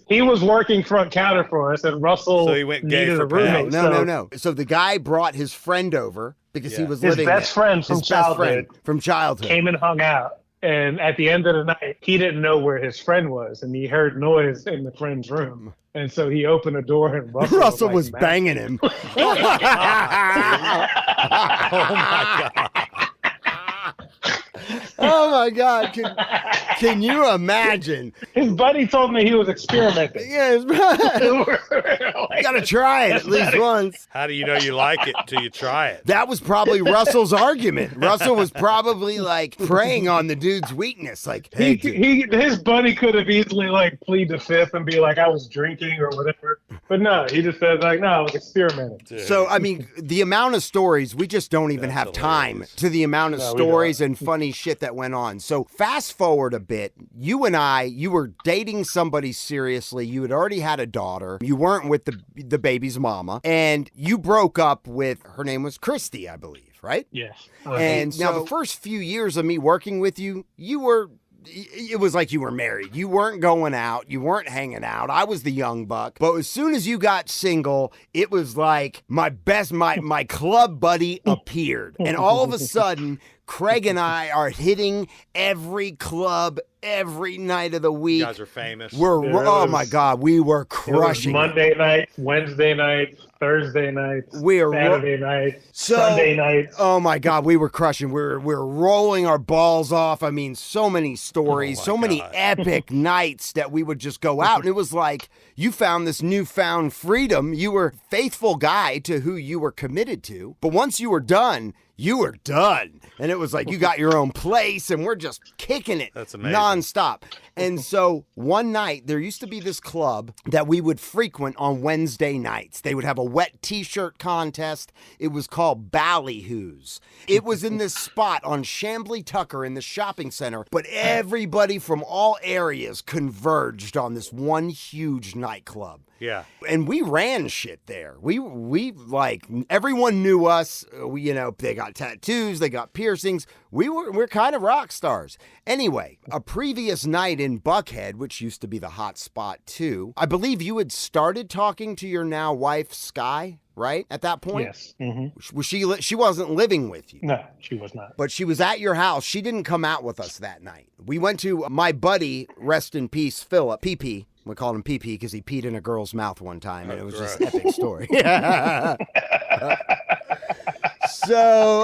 He was working front counter for us, and Russell so he went gay needed for a roommate. No. So the guy brought his friend over because he was his living best there. friend from childhood. Came and hung out. And at the end of the night, he didn't know where his friend was, and he heard noise in the friend's room. And so he opened the door, and Russell was banging him. Oh my God. Oh my God. Can you imagine? His buddy told me he was experimenting. Yes, you gotta try it at least once. How do you know you like it until you try it? That was probably Russell's argument. Russell was probably like preying on the dude's weakness. Like, hey, his buddy could have easily like plead the fifth and be like, I was drinking or whatever. But no, he just said like, no, I was experimenting. Dude. So, I mean, the amount of stories, we just don't even have time to the amount of stories and funny shit that went on. So fast forward a bit, you were dating somebody seriously. You had already had a daughter. You weren't with the baby's mama. And you broke up with, her name was Christy, I believe, right? Yes. And now the first few years of me working with you, it was like you were married. You weren't going out. You weren't hanging out. I was the young buck. But as soon as you got single, it was like my club buddy appeared. And all of a sudden, Craig and I are hitting every club every night of the week. You guys are famous. Oh my God, we were crushing. Monday nights, Wednesday nights, Thursday nights, Saturday nights, Sunday nights. Oh my God, we were crushing. We're rolling our balls off. I mean, so many stories, so many epic nights that we would just go out. And it was like you found this newfound freedom. You were a faithful guy to who you were committed to. But once you were done, you were done. And it was like you got your own place and we're just kicking it. That's amazing. Nonstop. And so one night, there used to be this club that we would frequent on Wednesday nights. They would have a wet t-shirt contest. It was called Ballyhoo's. It was in this spot on Chambly Tucker in the shopping center, but everybody from all areas converged on this one huge nightclub. Yeah. And we ran shit there. We like, everyone knew us. They got tattoos, they got piercings. We're kind of rock stars. Anyway, a previous night in Buckhead, which used to be the hot spot too, I believe you had started talking to your now wife, Sky, right? At that point? Yes. Mm-hmm. Was she wasn't living with you? No, she was not. But she was at your house. She didn't come out with us that night. We went to my buddy, rest in peace, Philip, PP. We called him PP because he peed in a girl's mouth one time, and it was just an epic story. So,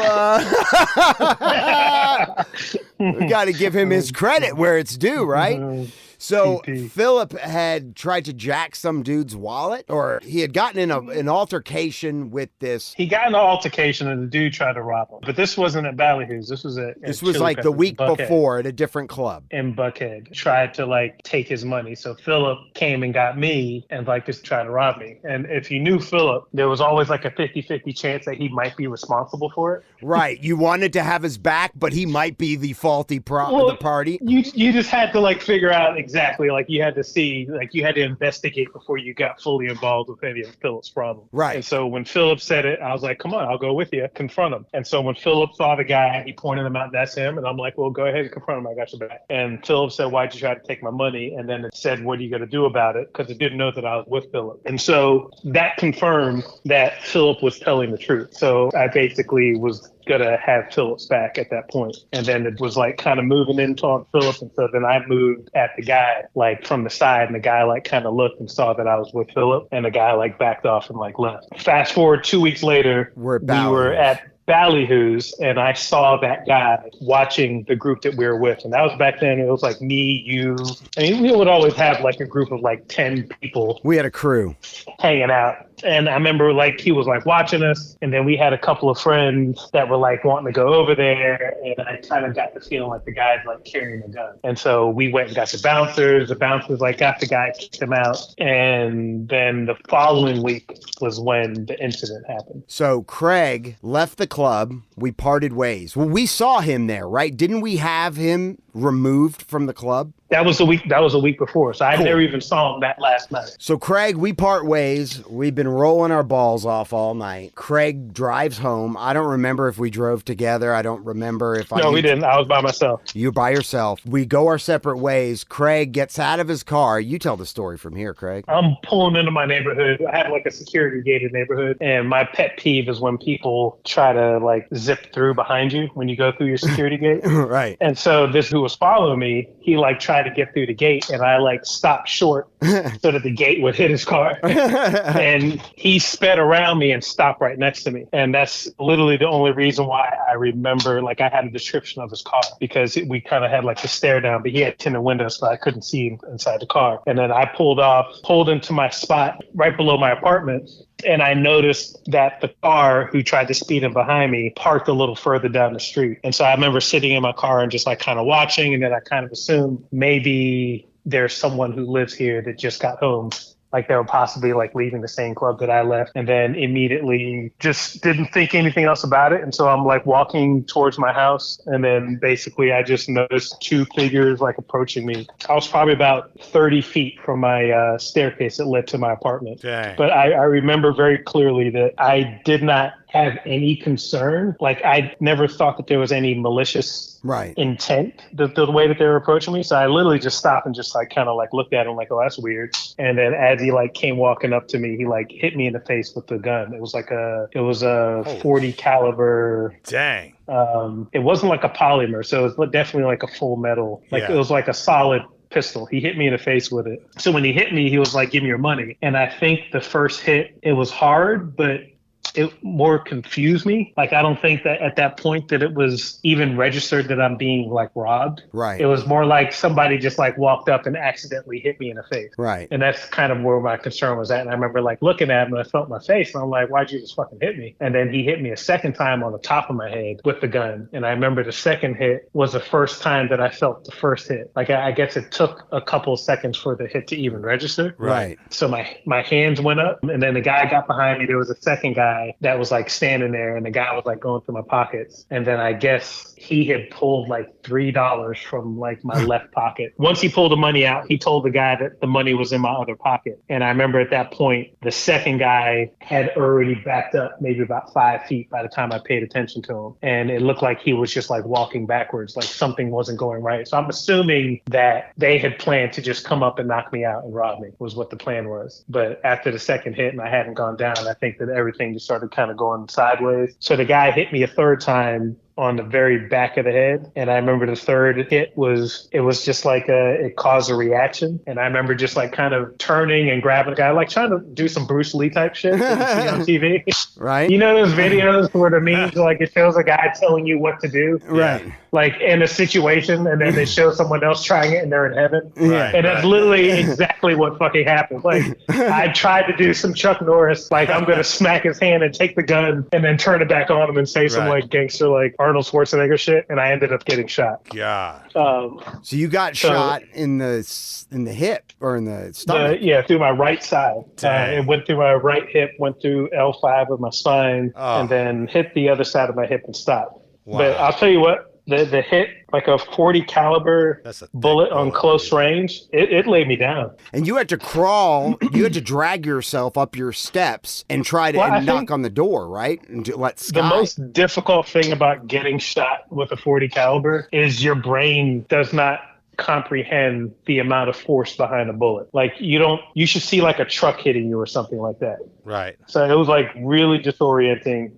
we got to give him his credit where it's due, right? So Philip had tried to jack some dude's wallet, or he had gotten in an altercation with this. He got in an altercation and the dude tried to rob him. But this wasn't at Ballyhoo's. This was at like the week before at a different club. In Buckhead. Tried to like take his money. So Philip came and got me and like just tried to rob me. And if you knew Philip, there was always like a 50-50 chance that he might be responsible for it. Right. You wanted to have his back, but he might be the faulty of the party. You just had to like figure out exactly, like you had to see, like you had to investigate before you got fully involved with any of Philip's problem. Right. And so when Philip said it, I was like, come on, I'll go with you, confront him. And so when Philip saw the guy, he pointed him out, that's him. And I'm like, well, go ahead and confront him, I got your back. And Philip said, why'd you try to take my money? And then it said, what are you going to do about it? Because it didn't know that I was with Philip. And so that confirmed that Philip was telling the truth. So I basically was gonna have Philip's back at that point. And then it was like kind of moving in toward Philip. And so then I moved at the guy like from the side, and the guy like kind of looked and saw that I was with Philip, and the guy like backed off and like left. Fast forward 2 weeks later, we were at Ballyhoo's, and I saw that guy watching the group that we were with. And that was back then, it was like me, you. I mean, we would always have like a group of like 10 people. We had a crew hanging out. And I remember like he was like watching us, and then we had a couple of friends that were like wanting to go over there, and I kind of got the feeling like the guy's like carrying a gun. And so we went and got the bouncers. The bouncers like got the guy, kicked him out, and then the following week was when the incident happened. So Craig left the club. We parted ways. Well, we saw him there, right? Didn't we have him removed from the club? That was a week before. So I never even saw him that last night. So Craig, we part ways. We've been rolling our balls off all night. Craig drives home. I don't remember if we drove together. I don't remember if No, we didn't. I was by myself. You by yourself. We go our separate ways. Craig gets out of his car. You tell the story from here, Craig. I'm pulling into my neighborhood. I have like a security gated neighborhood. And my pet peeve is when people try to like zip through behind you when you go through your security gate. Right. And so this who was following me, he like tried to get through the gate, and I like stopped short so that the gate would hit his car. And he sped around me and stopped right next to me. And that's literally the only reason why I remember, like, I had a description of his car, because we kind of had like the stare down, but he had tinted windows, so I couldn't see inside the car. And then I pulled into my spot right below my apartment. And I noticed that the car who tried to speed in behind me parked a little further down the street. And so I remember sitting in my car and just like kind of watching. And then I kind of assumed maybe there's someone who lives here that just got home. Like they were possibly like leaving the same club that I left, and then immediately just didn't think anything else about it. And so I'm like walking towards my house, and then basically I just noticed two figures like approaching me. I was probably about 30 feet from my staircase that led to my apartment. Dang. But I remember very clearly that I did not have any concern. Like I never thought that there was any malicious intent the way that they were approaching me. So I literally just stopped and just like kind of like looked at him like, oh, that's weird. And then as he like came walking up to me, he like hit me in the face with the gun. It was a 40 caliber. Dang. It wasn't like a polymer, so it was definitely like a full metal. Like It was like a solid pistol. He hit me in the face with it. So when he hit me, he was like, give me your money. And I think the first hit, it was hard, but it more confused me. Like, I don't think that at that point that it was even registered that I'm being like robbed. Right. It was more like somebody just like walked up and accidentally hit me in the face. Right. And that's kind of where my concern was at. And I remember like looking at him and I felt my face and I'm like, why'd you just fucking hit me? And then he hit me a second time on the top of my head with the gun. And I remember the second hit was the first time that I felt the first hit. Like, I guess it took a couple of seconds for the hit to even register. Right. So my hands went up, and then the guy got behind me. There was a second guy that was like standing there, and the guy was like going through my pockets. And then I guess he had pulled like $3 from like my left pocket. Once he pulled the money out, he told the guy that the money was in my other pocket. And I remember at that point, the second guy had already backed up maybe about 5 feet by the time I paid attention to him. And it looked like he was just like walking backwards, like something wasn't going right. So I'm assuming that they had planned to just come up and knock me out and rob me, was what the plan was. But after the second hit and I hadn't gone down, I think that everything just started kind of going sideways. So the guy hit me a third time on the very back of the head. And I remember the third hit was just like it caused a reaction. And I remember just like kind of turning and grabbing the guy, like trying to do some Bruce Lee type shit that you see on TV. Right. You know those videos where the memes like it shows a guy telling you what to do? Right. Like in a situation, and then they show someone else trying it and they're in heaven. Right. And that's literally exactly what fucking happened. Like I tried to do some Chuck Norris, like I'm going to smack his hand and take the gun and then turn it back on him and say some like gangster, like Arnold Schwarzenegger shit, and I ended up getting shot. God. So you got shot in the hip or in the stomach? Through my right side. It went through my right hip, went through L5 of my spine, and then hit the other side of my hip and stopped. Wow. But I'll tell you what, the hit, like a 40 caliber bullet on close range, it laid me down. And you had to crawl, you had to drag yourself up your steps and try to knock on the door, right? And let Sky. The most difficult thing about getting shot with a 40 caliber is your brain does not comprehend the amount of force behind a bullet. Like you should see like a truck hitting you or something like that. Right. So it was like really disorienting.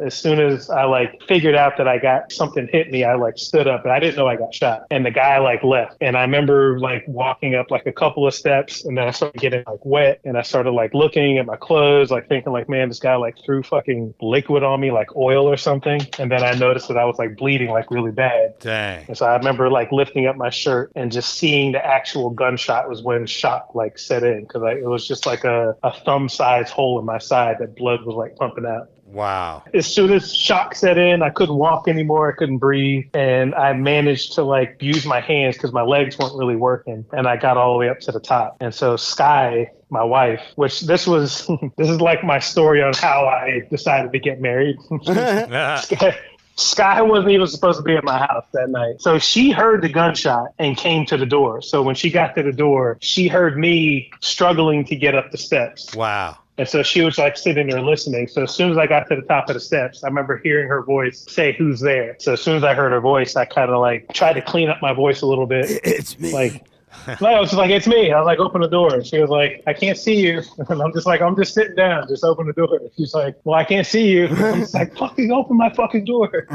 As soon as I like figured out that I got something hit me, I like stood up, and I didn't know I got shot. And the guy like left. And I remember like walking up like a couple of steps, and then I started getting like wet, and I started like looking at my clothes, like thinking like, man, this guy like threw fucking liquid on me, like oil or something. And then I noticed that I was like bleeding like really bad. Dang. And so I remember like lifting up my shirt and just seeing the actual gunshot was when shock like set in, because it was just like a thumb size hole in my side that blood was like pumping out. Wow. As soon as shock set in, I couldn't walk anymore. I couldn't breathe. And I managed to like use my hands because my legs weren't really working. And I got all the way up to the top. And so Sky, my wife, which this is like my story on how I decided to get married. Sky wasn't even supposed to be at my house that night. So she heard the gunshot and came to the door. So when she got to the door, she heard me struggling to get up the steps. Wow. And so she was like sitting there listening. So as soon as I got to the top of the steps, I remember hearing her voice say, "Who's there?" So as soon as I heard her voice, I kind of like tried to clean up my voice a little bit. It's me. Like, No, I was just like, it's me. I was like, open the door. And she was like, I can't see you. And I'm just like, I'm just sitting down. Just open the door. She's like, well, I can't see you. I'm just like, fucking open my fucking door.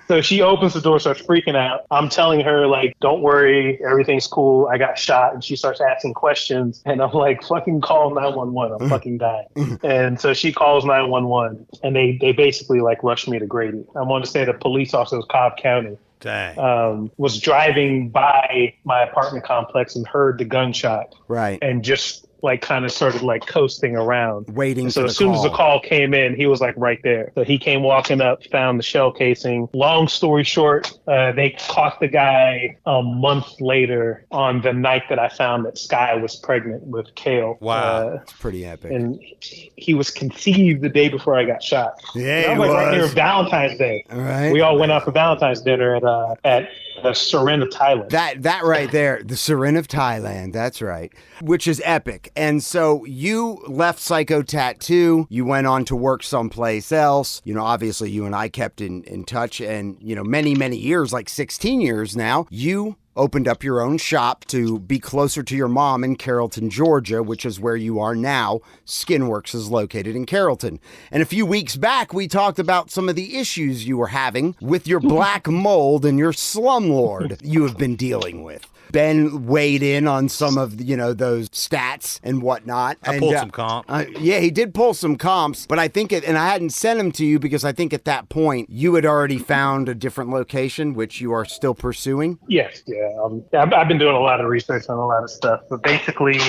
So she opens the door, starts freaking out. I'm telling her, like, don't worry. Everything's cool. I got shot. And she starts asking questions. And I'm like, fucking call 911. I'm fucking dying. And so she calls 911. And they basically, like, rushed me to Grady. I want to say the police officer was Cobb County. Dang. Was driving by my apartment complex and heard the gunshot. Right. And just like kind of started like coasting around. Waiting so for as soon as the call came in, he was like right there. So he came walking up, found the shell casing. Long story short, they caught the guy a month later on the night that I found that Sky was pregnant with Kale. Wow. That's pretty epic. And he was conceived the day before I got shot. Yeah, I was like right near Valentine's Day. All right. We all went out for Valentine's dinner at the Surin of Thailand. That right there, the Surin of Thailand, that's right, which is epic. And so you left Psycho Tattoo, you went on to work someplace else. You know, obviously you and I kept in touch, and, you know, many, many years, like 16 years now, you opened up your own shop to be closer to your mom in Carrollton, Georgia, which is where you are now. Skinworks is located in Carrollton. And a few weeks back, we talked about some of the issues you were having with your black mold and your slumlord you have been dealing with. Ben weighed in on some of, you know, those stats and whatnot. I pulled some comp. Yeah, he did pull some comps, but I think and I hadn't sent them to you because I think at that point you had already found a different location, which you are still pursuing. Yes, yeah. I've been doing a lot of research on a lot of stuff, but basically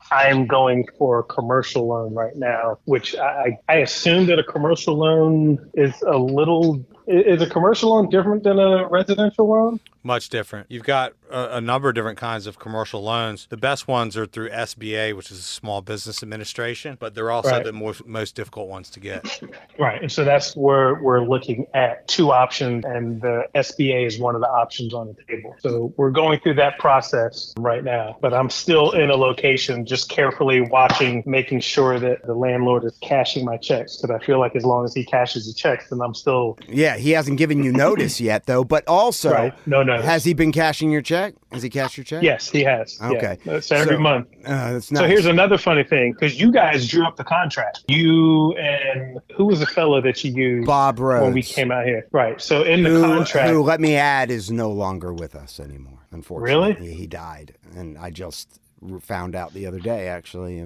I am going for a commercial loan right now, which I assume that a commercial loan is a commercial loan different than a residential loan? Much different. You've got a number of different kinds of commercial loans. The best ones are through SBA, which is a Small Business Administration, but they're also the most difficult ones to get. Right. And so that's where we're looking at two options, and the SBA is one of the options on the table. So we're going through that process right now, but I'm still in a location just carefully watching, making sure that the landlord is cashing my checks, because I feel like as long as he cashes the checks, then I'm still... Yeah, he hasn't given you notice yet, though, but also... No notice. Has he been cashing your check? Has he cashed your check? Yes, he has. Okay. Yeah. So every month. That's nice. So here's another funny thing, because you guys drew up the contract. You and who was the fellow that you used? Bob Rhodes. When we came out here. Right. So in the contract. Who, let me add, is no longer with us anymore, unfortunately. Really? He died. And I just found out the other day, actually. I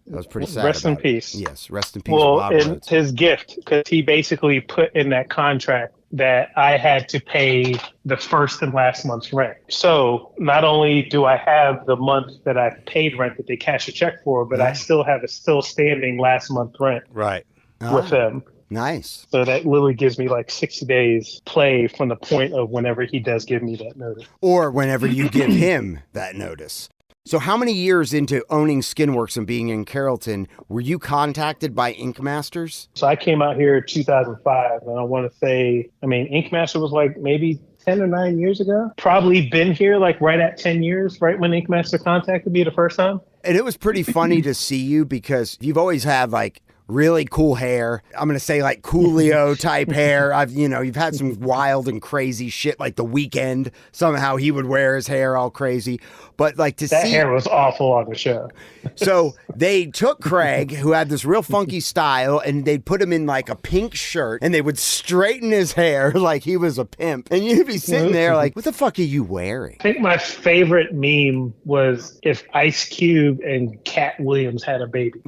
was pretty sad. Rest in peace. Yes, rest in peace. Well, Bob and Rhodes. his gift, because he basically put in that contract that I had to pay the first and last month's rent. So not only do I have the month that I paid rent that they cash a check for, but I still have a still standing last month rent with them. Nice. So that literally gives me like 60 days play from the point of whenever he does give me that notice. Or whenever you give him that notice. So how many years into owning Skinworks and being in Carrollton were you contacted by Ink Masters? So I came out here in 2005, and I want to say, Ink Master was like maybe 10 or 9 years ago. Probably been here like right at 10 years, right when Ink Master contacted me the first time. And it was pretty funny to see you because you've always had like really cool hair. I'm going to say like Coolio type hair. You've had some wild and crazy shit like The Weeknd. Somehow he would wear his hair all crazy. But like that hair was awful on the show. So they took Craig, who had this real funky style, and they'd put him in like a pink shirt and they would straighten his hair like he was a pimp. And you'd be sitting there like, what the fuck are you wearing? I think my favorite meme was if Ice Cube and Cat Williams had a baby.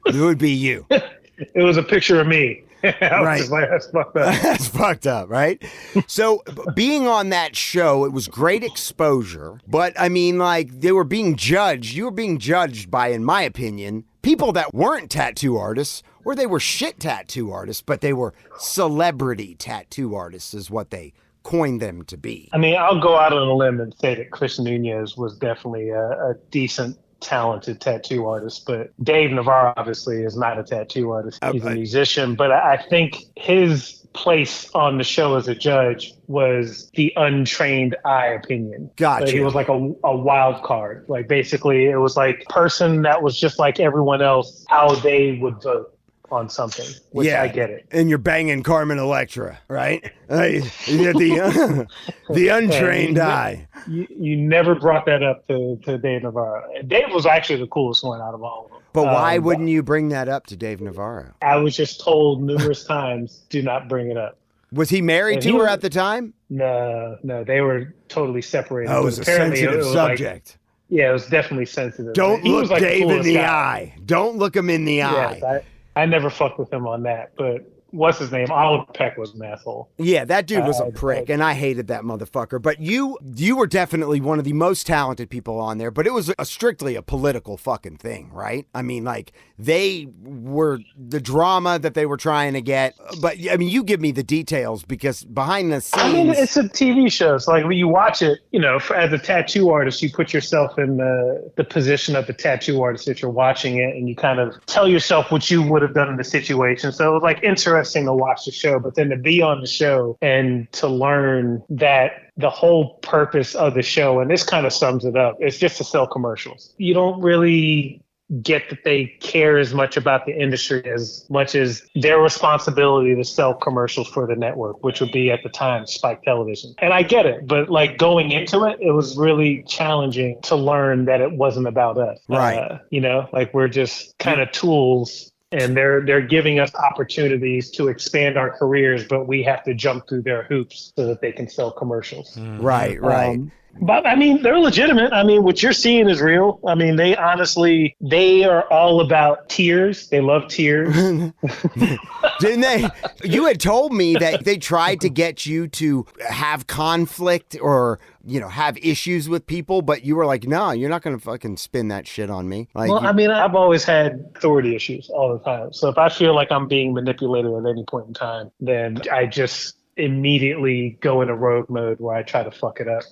It would be you. It was a picture of me. Right. Just like, that's fucked up. That's fucked up, right? So being on that show, it was great exposure. But they were being judged. You were being judged by, in my opinion, people that weren't tattoo artists, or they were shit tattoo artists, but they were celebrity tattoo artists is what they coined them to be. I'll go out on a limb and say that Chris Nunez was definitely a decent, talented tattoo artist, but Dave Navarro obviously is not a tattoo artist. He's a musician, but I think his place on the show as a judge was the untrained eye opinion. Gotcha. So he was like a wild card. Like basically it was like person that was just like everyone else, how they would vote. on something, which I get it. And you're banging Carmen Electra, right? The untrained eye. You never brought that up to Dave Navarro. Dave was actually the coolest one out of all of them. But why wouldn't you bring that up to Dave Navarro? I was just told numerous times, do not bring it up. Was he married to her at the time? No, they were totally separated. Oh, it was a sensitive subject. It was definitely sensitive. Don't look Dave in the eye. Don't look him in the eye. Yes, I never fucked with him on that, but what's his name? Oliver Peck was an asshole. Yeah, that dude was a prick, and I hated that motherfucker. But you were definitely one of the most talented people on there, but it was strictly a political fucking thing, right? I mean, like, they were the drama that they were trying to get. But, I mean, you give me the details, because behind the scenes... I mean, it's a TV show, so, like, when you watch it, you know, as a tattoo artist, you put yourself in the position of the tattoo artist that you're watching it, and you kind of tell yourself what you would have done in the situation. So it was, like, interesting to watch the show, but then to be on the show and to learn that the whole purpose of the show, and this kind of sums it up, it's just to sell commercials. You don't really get that they care as much about the industry as much as their responsibility to sell commercials for the network, which would be at the time Spike Television. And I get it, but like going into it, it was really challenging to learn that it wasn't about us. Right. You know, like we're just kind of tools. And they're giving us opportunities to expand our careers, but we have to jump through their hoops so that they can sell commercials. Right. But I mean, they're legitimate. I mean, what you're seeing is real. I mean, they are all about tears. They love tears. Didn't they? You had told me that they tried to get you to have conflict or, you know, have issues with people, but you were like, no, you're not going to fucking spin that shit on me. Like, well, I mean, I've always had authority issues all the time. So if I feel like I'm being manipulated at any point in time, then I just immediately go into rogue mode where I try to fuck it up.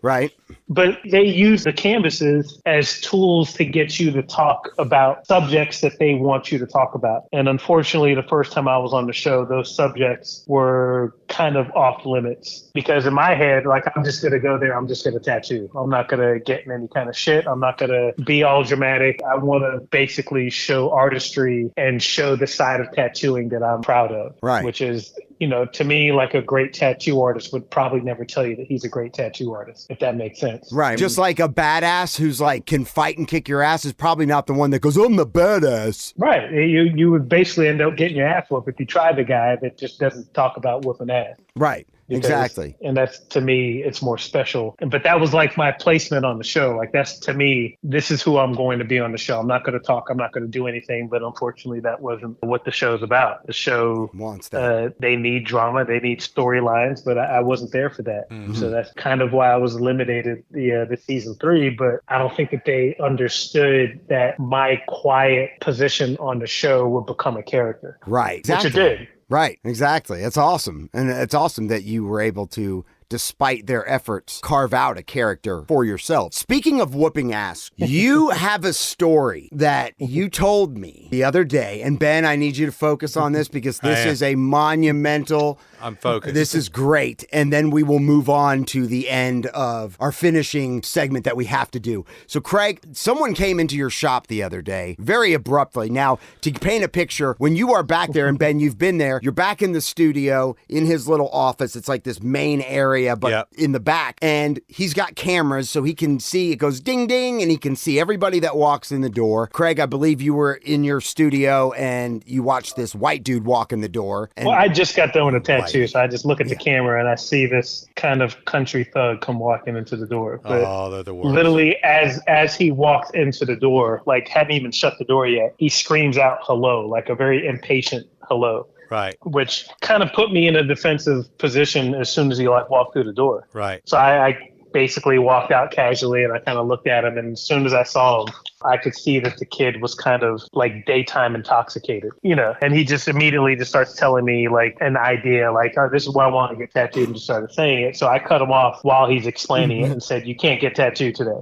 Right. But they use the canvases as tools to get you to talk about subjects that they want you to talk about. And unfortunately, the first time I was on the show, those subjects were kind of off limits because in my head, like, I'm just going to go there. I'm just going to tattoo. I'm not going to get in any kind of shit. I'm not going to be all dramatic. I want to basically show artistry and show the side of tattooing that I'm proud of. Right. Which is, you know, to me, like a great tattoo artist would probably never tell you that he's a great tattoo artist, if that makes sense. Right. Just like a badass who's like can fight and kick your ass is probably not the one that goes, I'm the badass. Right. You would basically end up getting your ass whooped if you tried the guy that just doesn't talk about whooping ass. Right. Exactly. And that's, to me, it's more special. But that was like my placement on the show. Like, that's, to me, this is who I'm going to be on the show. I'm not going to talk. I'm not going to do anything. But unfortunately, that wasn't what the show's about. The show wants that. They need drama. They need storylines. But I wasn't there for that. Mm-hmm. So that's kind of why I was eliminated the season 3. But I don't think that they understood that my quiet position on the show would become a character. Right. Exactly. Which it did. Right, exactly. It's awesome. And it's awesome that you were able to, despite their efforts, carve out a character for yourself. Speaking of whooping ass, you have a story that you told me the other day. And Ben, I need you to focus on this because this is a monumental... I'm focused. This is great. And then we will move on to the end of our finishing segment that we have to do. So, Craig, someone came into your shop the other day very abruptly. Now, to paint a picture, when you are back there, and Ben, you've been there, you're back in the studio in his little office. It's like this main area, but in the back. And he's got cameras so he can see, it goes ding, ding, and he can see everybody that walks in the door. Craig, I believe you were in your studio and you watched this white dude walk in the door. And well, I just got done with a tattoo. So I just look at the camera and I see this kind of country thug come walking into the door. But they're the worst. Literally, as he walks into the door, like hadn't even shut the door yet, he screams out hello, like a very impatient hello. Right. Which kind of put me in a defensive position as soon as he like walked through the door. Right. So I basically walked out casually and I kind of looked at him, and as soon as I saw him, I could see that the kid was kind of like daytime intoxicated, you know, and he just immediately just starts telling me like an idea, like, oh, this is why I want to get tattooed, and just started saying it. So I cut him off while he's explaining it and said, you can't get tattooed today.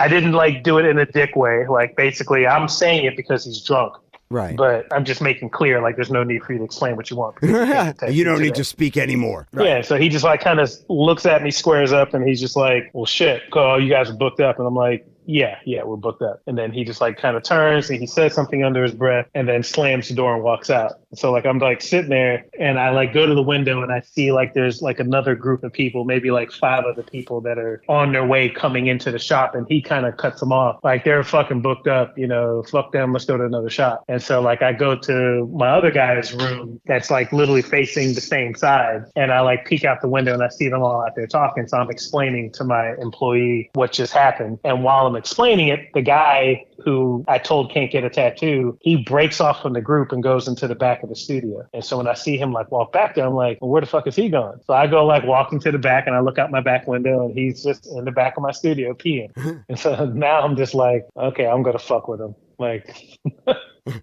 I didn't like do it in a dick way. Like, basically I'm saying it because he's drunk. Right. But I'm just making clear, like, there's no need for you to explain what you want. You don't need to speak anymore. Right. Yeah, so he just, like, kind of looks at me, squares up, and he's just like, well, shit, oh, you guys are booked up. And I'm like, yeah, we're booked up. And then he just like kind of turns and he says something under his breath and then slams the door and walks out. So like I'm like sitting there and I like go to the window and I see like there's like another group of people, maybe like 5 other people that are on their way coming into the shop, and he kind of cuts them off. Like they're fucking booked up, you know, fuck them, let's go to another shop. And so like I go to my other guy's room that's like literally facing the same side, and I like peek out the window and I see them all out there talking. So I'm explaining to my employee what just happened. And while I'm explaining it, the guy who I told can't get a tattoo, he breaks off from the group and goes into the back of the studio. And so when I see him like walk back there, I'm like, well, where the fuck is he going? So I go like walking to the back and I look out my back window and he's just in the back of my studio peeing. And so now I'm just like, okay, I'm going to fuck with him. Like,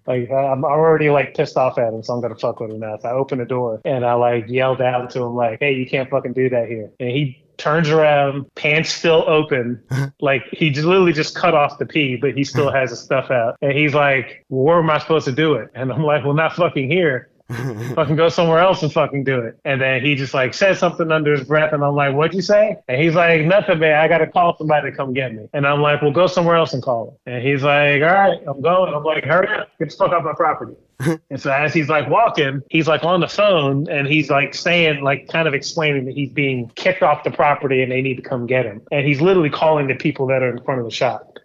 like I'm already like pissed off at him, so I'm gonna fuck with him now. So I open the door and I like yell down to him like, "Hey, you can't fucking do that here!" And he turns around, pants still open, like he just literally just cut off the pee, but he still has his stuff out. And he's like, well, "Where am I supposed to do it?" And I'm like, "Well, not fucking here." Fucking go somewhere else and fucking do it. And then he just like said something under his breath and I'm like, "What'd you say?" And he's like, "Nothing, man. I gotta call somebody to come get me." And I'm like, "Well, go somewhere else and call him." And he's like, "All right, I'm going." I'm like, "Hurry up, get the fuck off my property." And so as he's like walking, he's like on the phone and he's like saying, like kind of explaining that he's being kicked off the property and they need to come get him. And he's literally calling the people that are in front of the shop,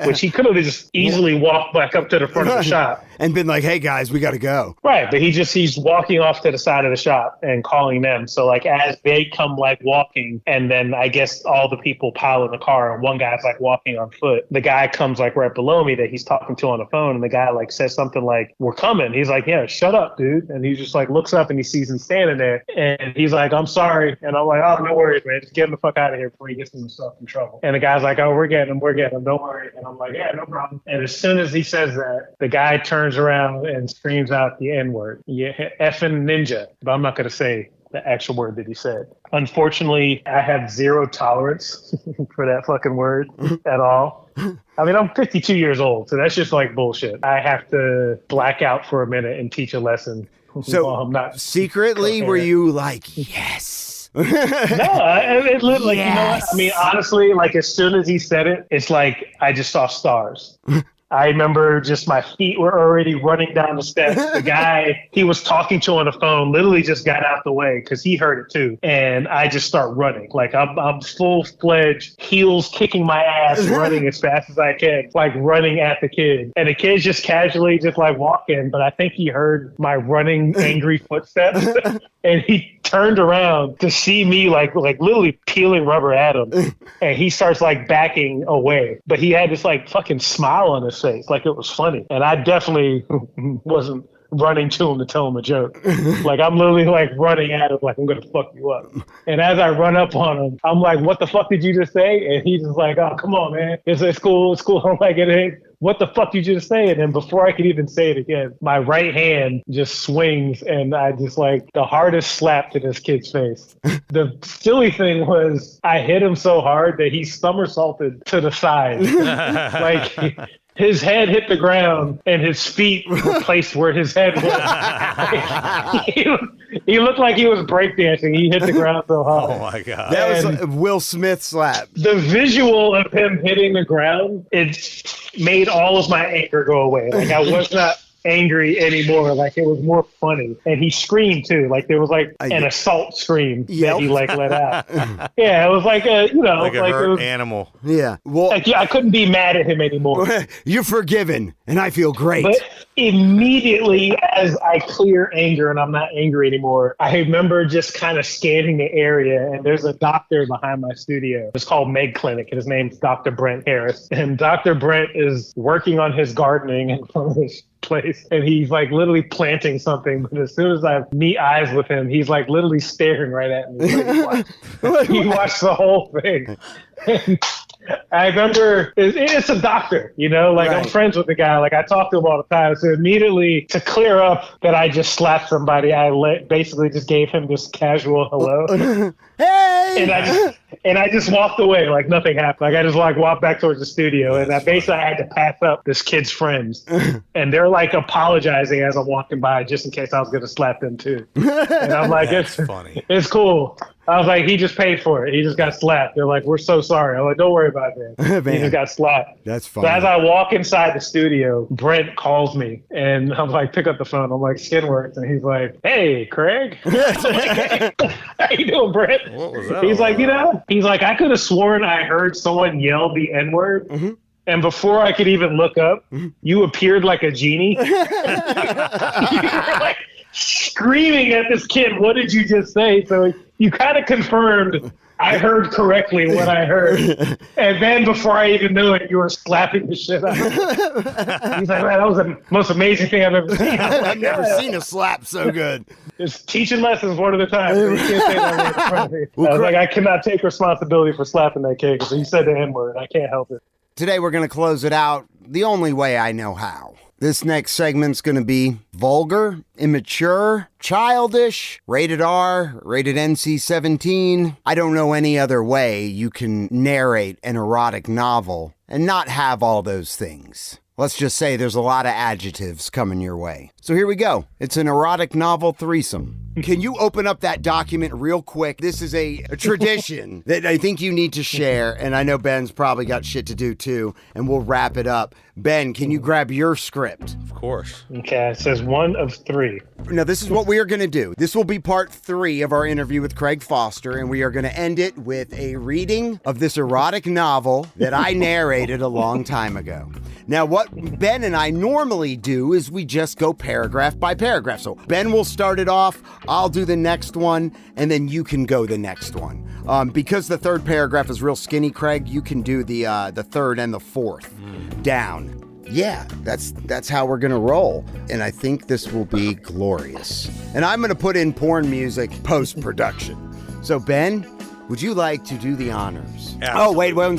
which he could have just easily walked back up to the front of the shop and been like, "Hey guys, we got to go." Right. But he's walking off to the side of the shop and calling them. So like as they come like walking, and then I guess all the people pile in the car and one guy's like walking on foot. The guy comes like right below me that he's talking to on the phone, and the guy like says something like, "We're coming." He's like, "Yeah, shut up, dude." And he just like looks up and he sees him standing there and he's like, "I'm sorry." And I'm like, "Oh, no worries, man. Just get him the fuck out of here before he gets himself in trouble." And the guy's like, "Oh, we're getting him. Don't worry." And I'm like, "Yeah, no problem." And as soon as he says that, the guy turns around and screams out the N-word. Yeah, effing ninja. But I'm not going to say the actual word that he said. Unfortunately, I have zero tolerance for that fucking word at all. I mean, I'm 52 years old, so that's just like bullshit. I have to black out for a minute and teach a lesson. So I'm not secretly, coherent. were you like, yes? No, it looked like, yes. You know what? I mean, honestly, like as soon as he said it, it's like I just saw stars. I remember just my feet were already running down the steps. The guy he was talking to on the phone literally just got out the way because he heard it too. And I just start running. Like I'm full-fledged, heels kicking my ass, running as fast as I can, like running at the kid. And the kid's just casually just like walking, but I think he heard my running angry footsteps. And he turned around to see me like literally peeling rubber at him. And he starts like backing away. But he had this like fucking smile on his face, like it was funny. And I definitely wasn't running to him to tell him a joke. Like I'm literally like running at him like I'm gonna fuck you up. And as I run up on him, I'm like, "What the fuck did you just say?" And he's just like, "Oh, come on, man. It's cool. I'm like, "It ain't. What the fuck did you just say?" And then before I could even say it again, my right hand just swings and I just like the hardest slap to this kid's face. The silly thing was I hit him so hard that he somersaulted to the side. Like his head hit the ground and his feet were placed where his head was. He looked like he was breakdancing. He hit the ground so hard. Oh my God. That was a Will Smith slap. The visual of him hitting the ground, it made all of my anger go away. Like I was not angry anymore. Like it was more funny. And he screamed too. Like there was like an assault scream that he like let out. Yeah, it was like a, you know, like a like hurt it was, animal. Yeah. Well, like, I couldn't be mad at him anymore. You're forgiven and I feel great. But immediately as I clear anger and I'm not angry anymore, I remember just kind of scanning the area and there's a doctor behind my studio. It's called Meg Clinic and his name's Dr. Brent Harris. And Dr. Brent is working on his gardening in front of his place and he's like literally planting something, but as soon as I meet eyes with him, he's like literally staring right at me. Like, he watched the whole thing. And I remember it's a doctor, you know, like right. I'm friends with the guy, like I talk to him all the time. So immediately to clear up that I just slapped somebody, I basically just gave him this casual hello. Hey! And I just walked away like nothing happened. Like I just like walked back towards the studio and I basically had to pass up this kid's friends. And they're like apologizing as I'm walking by just in case I was going to slap them too. And I'm like, it's funny. It's cool. I was like, he just paid for it. He just got slapped. They're like, we're so sorry. I'm like, don't worry about that. He just got slapped. That's funny. So as I walk inside the studio, Brent calls me and I'm like, pick up the phone. I'm like, Skinworks. And he's like, hey, Craig. I'm like, hey, how you doing, Brent? What was that? He's like, he's like, I could have sworn I heard someone yell the N-word. Mm-hmm. And before I could even look up, you appeared like a genie. You were like screaming at this kid, what did you just say? So you kind of confirmed I heard correctly what I heard. And then before I even knew it, you were slapping the shit out of me. He's like, man, that was the most amazing thing I've ever seen. I've never seen a slap so good. Just teaching lessons one at a time. You can't say that word in front of me. I was like, I cannot take responsibility for slapping that kid because he said the N-word. I can't help it. Today we're going to close it out the only way I know how. This next segment's going to be vulgar, immature, childish, rated R, rated NC-17. I don't know any other way you can narrate an erotic novel and not have all those things. Let's just say there's a lot of adjectives coming your way. So here we go. It's an erotic novel threesome. Can you open up that document real quick? This is a tradition that I think you need to share, and I know Ben's probably got shit to do too, and we'll wrap it up. Ben, can you grab your script? Of course. Okay, it says 1 of 3. Now, this is what we are going to do. This will be part 3 of our interview with Craig Foster, and we are going to end it with a reading of this erotic novel that I narrated a long time ago. Now, what Ben and I normally do is we just go paragraph by paragraph. So Ben will start it off, I'll do the next one, and then you can go the next one. Because the third paragraph is real skinny, Craig, you can do the third and the fourth down. Yeah, that's how we're gonna roll. And I think this will be glorious. And I'm gonna put in porn music post-production. So Ben, would you like to do the honors? Absolutely. Oh, wait 1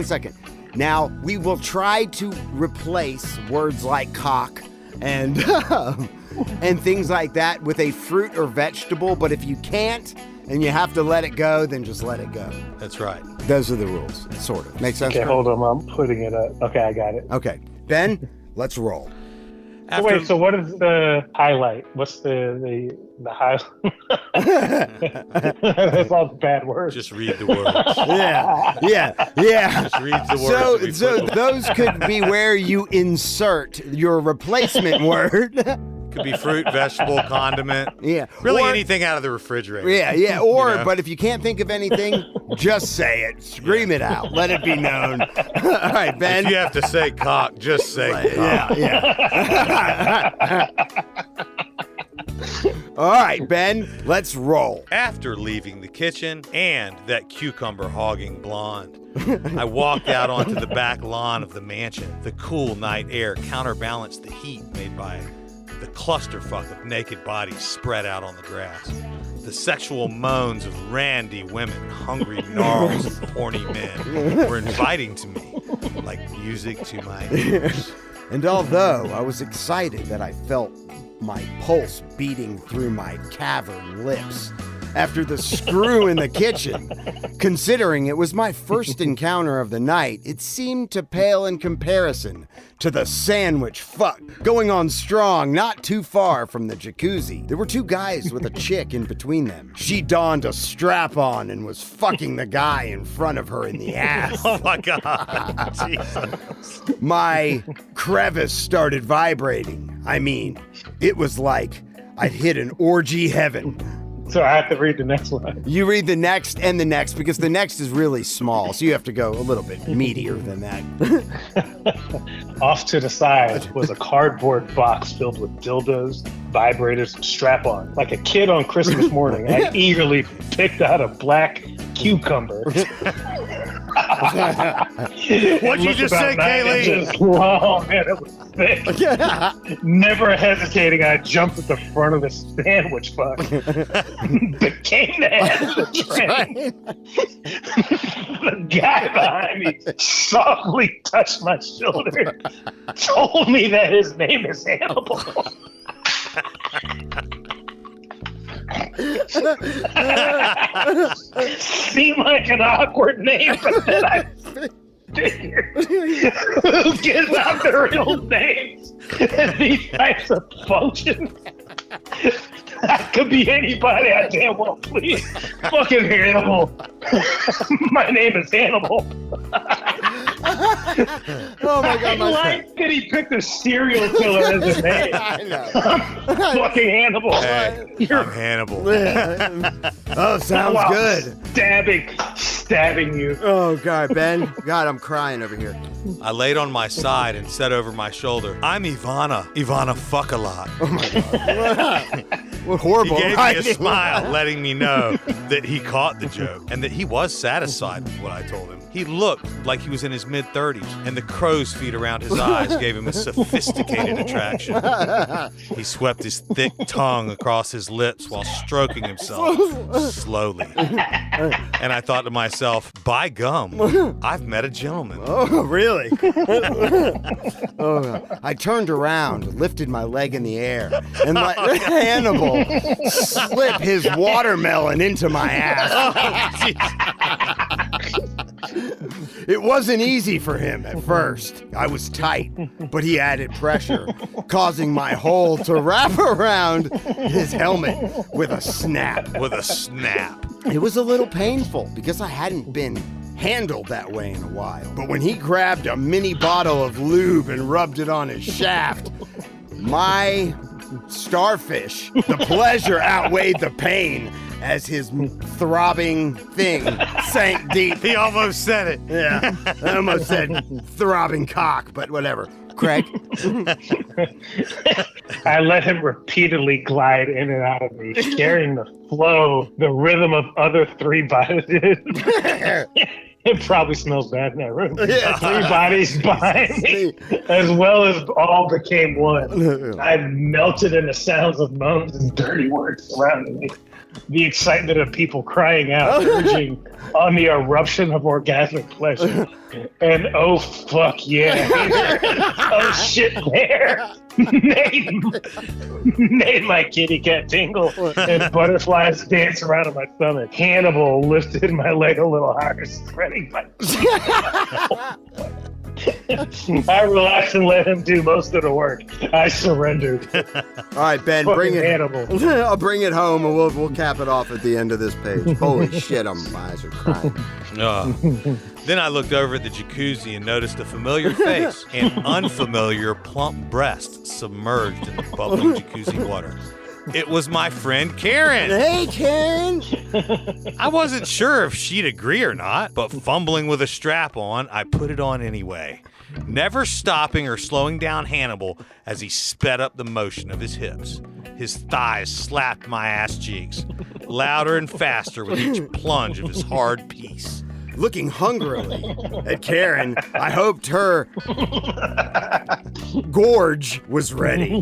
second. Now, we will try to replace words like cock and and things like that with a fruit or vegetable, but if you can't and you have to let it go, then just let it go. That's right. Those are the rules, sort of. Make sense? Okay, hold on. I'm putting it up. Okay, I got it. Okay. Ben, let's roll. So wait, so what is the highlight? What's the highlight? That's all the bad words. Just read the words. Yeah. Just read the words. So those could be where you insert your replacement word. Could be fruit, vegetable, condiment. Yeah. Really or, anything out of the refrigerator. Yeah. Or, You know? but if you can't think of anything, just say it. Scream it out. Let it be known. All right, Ben. If you have to say cock, just say cock. Yeah. All right, Ben, let's roll. After leaving the kitchen and that cucumber hogging blonde, I walked out onto the back lawn of the mansion. The cool night air counterbalanced the heat made by the clusterfuck of naked bodies spread out on the grass. The sexual moans of randy women, hungry gnarls of horny men were inviting to me like music to my ears. And although I was excited that I felt my pulse beating through my cavern lips after the screw in the kitchen, considering it was my first encounter of the night, it seemed to pale in comparison to the sandwich fuck going on strong not too far from the jacuzzi. There were 2 guys with a chick in between them. She donned a strap-on and was fucking the guy in front of her in the ass. Oh my God. Jesus. My crevice started vibrating. I mean, it was like I'd hit an orgy heaven. So I have to read the next one. You read the next and the next because the next is really small, so you have to go a little bit meatier than that. Off to the side was a cardboard box filled with dildos, vibrators, and strap-on. Like a kid on Christmas morning, I eagerly picked out a black cucumber. What'd you just say, Kaylee? Long, man, it was thick. Never hesitating, I jumped at the front of the sandwich fuck. Became the head of the train. The guy behind me softly touched my shoulder, told me that his name is Hannibal. Seemed like an awkward name, but then I figured who gives out their real names in these types of functions? Could be anybody. I damn well please. Fucking Hannibal. My name is Hannibal. Oh my God! I like that he picked a serial killer as a name. I know. Fucking Hannibal. Hey, I'm Hannibal. Oh, sounds Wow. good. Stabbing you. Oh God, Ben. God, I'm crying over here. I laid on my side and said over my shoulder, I'm Ivana. Ivana fuck a lot. Oh my God. What horrible He gave me a writing. smile, letting me know that he caught the joke and that he was satisfied with what I told him. He looked like he was in his mid-30s, and the crow's feet around his eyes gave him a sophisticated attraction. He swept his thick tongue across his lips while stroking himself slowly. And I thought to myself, by gum, I've met a gentleman. Oh, really? Oh, I turned around, lifted my leg in the air, and let Hannibal slip his watermelon into my ass. It wasn't easy for him at first. I was tight, but he added pressure, causing my hole to wrap around his helmet with a snap. It was a little painful because I hadn't been handled that way in a while. But when he grabbed a mini bottle of lube and rubbed it on his shaft, my starfish, the pleasure outweighed the pain as his throbbing thing sank deep. He almost said it. Yeah, I almost said throbbing cock, but whatever. Craig? I let him repeatedly glide in and out of me, sharing the flow, the rhythm of other three bodies. It probably smells bad in that room. Yeah. 3 bodies behind me, as well as all became one. I melted in the sounds of moans and dirty words surrounding me. The excitement of people crying out, urging on the eruption of orgasmic pleasure. And oh, fuck yeah. Oh, shit there. Made my kitty cat tingle and butterflies dance around in my stomach. Hannibal lifted my leg a little higher, spreading my... I relaxed and let him do most of the work. I surrendered. All right, Ben, bring it. Hannibal. I'll bring it home, and we'll cap it off at the end of this page. Holy shit, my eyes are crying. Then I looked over at the jacuzzi and noticed a familiar face and unfamiliar plump breast submerged in the bubbling jacuzzi water. It was my friend Karen. Hey, Karen. I wasn't sure if she'd agree or not, but fumbling with a strap on, I put it on anyway, never stopping or slowing down Hannibal as he sped up the motion of his hips. His thighs slapped my ass cheeks, louder and faster with each plunge of his hard piece. Looking hungrily at Karen, I hoped her gorge was ready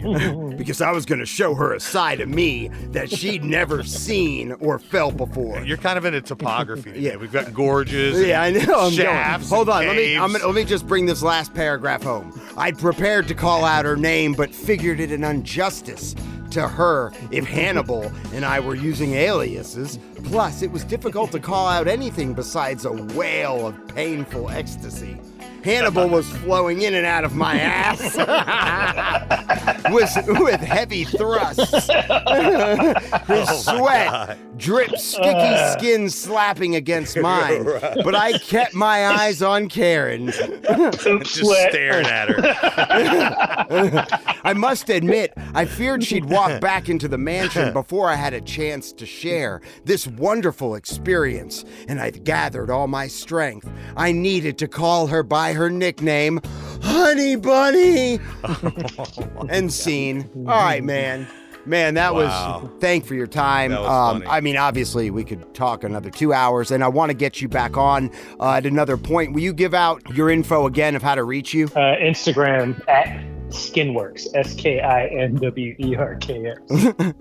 because I was going to show her a side of me that she'd never seen or felt before. You're kind of into topography today. We've got gorges, Yeah, I know. shafts, Hold on. caves. Let me just bring this last paragraph home. I'd prepared to call out her name, but figured it an injustice to her if Hannibal and I were using aliases. Plus, it was difficult to call out anything besides a wail of painful ecstasy. Hannibal was flowing in and out of my ass with heavy thrusts. His sweat dripped, sticky skin slapping against mine. But I kept my eyes on Karen. Just staring at her. I must admit, I feared she'd walk back into the mansion before I had a chance to share this wonderful experience, and I'd gathered all my strength. I needed to call her by her nickname, Honey Bunny. End scene. All right, man. Man, that Wow. was, thank for your time. That was funny. I mean, obviously, we could talk another 2 hours, and I want to get you back on at another point. Will you give out your info again of how to reach you? Instagram at Skinworks, SKINWERKS.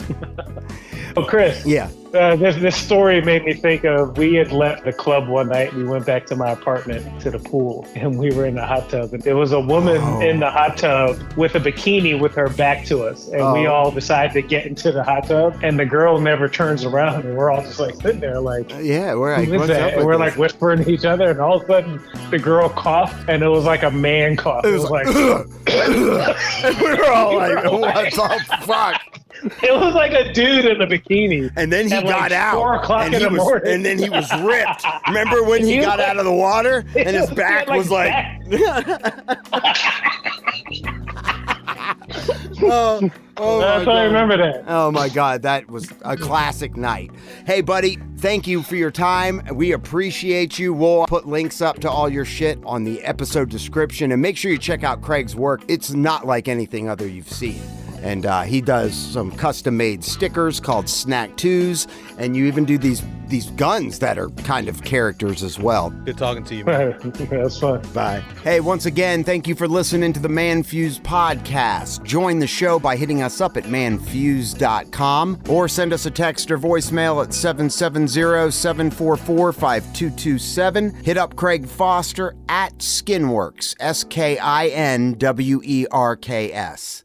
Oh, Chris. Yeah. This story made me think of, we had left the club one night. We went back to my apartment to the pool, and we were in the hot tub. And there was a woman in the hot tub with a bikini with her back to us. And we all decided to get into the hot tub, and the girl never turns around. And we're all just like sitting there like, Yeah, we're like, who is what's that? up And with we're this? like whispering to each other, and all of a sudden the girl coughed, and it was like a man cough. It was like And we were all like, what the fuck? It was like a dude in a bikini. And then he at got like out. 4 o'clock and in he the was, morning. and then he was ripped. Remember when he got out of the water and his back was like... Oh That's why I remember that. Oh my God, that was a classic night. Hey, buddy, thank you for your time. We appreciate you. We'll put links up to all your shit on the episode description, and make sure you check out Craig's work. It's not like anything other you've seen. And he does some custom-made stickers called Snack 2s, and you even do these guns that are kind of characters as well. Good talking to you, man. That's fun. Bye. Hey, once again, thank you for listening to the ManFUzed podcast. Join the show by hitting us up at ManFUzed.com or send us a text or voicemail at 770-744-5227. Hit up Craig Foster at Skinworks, SKINWERKS.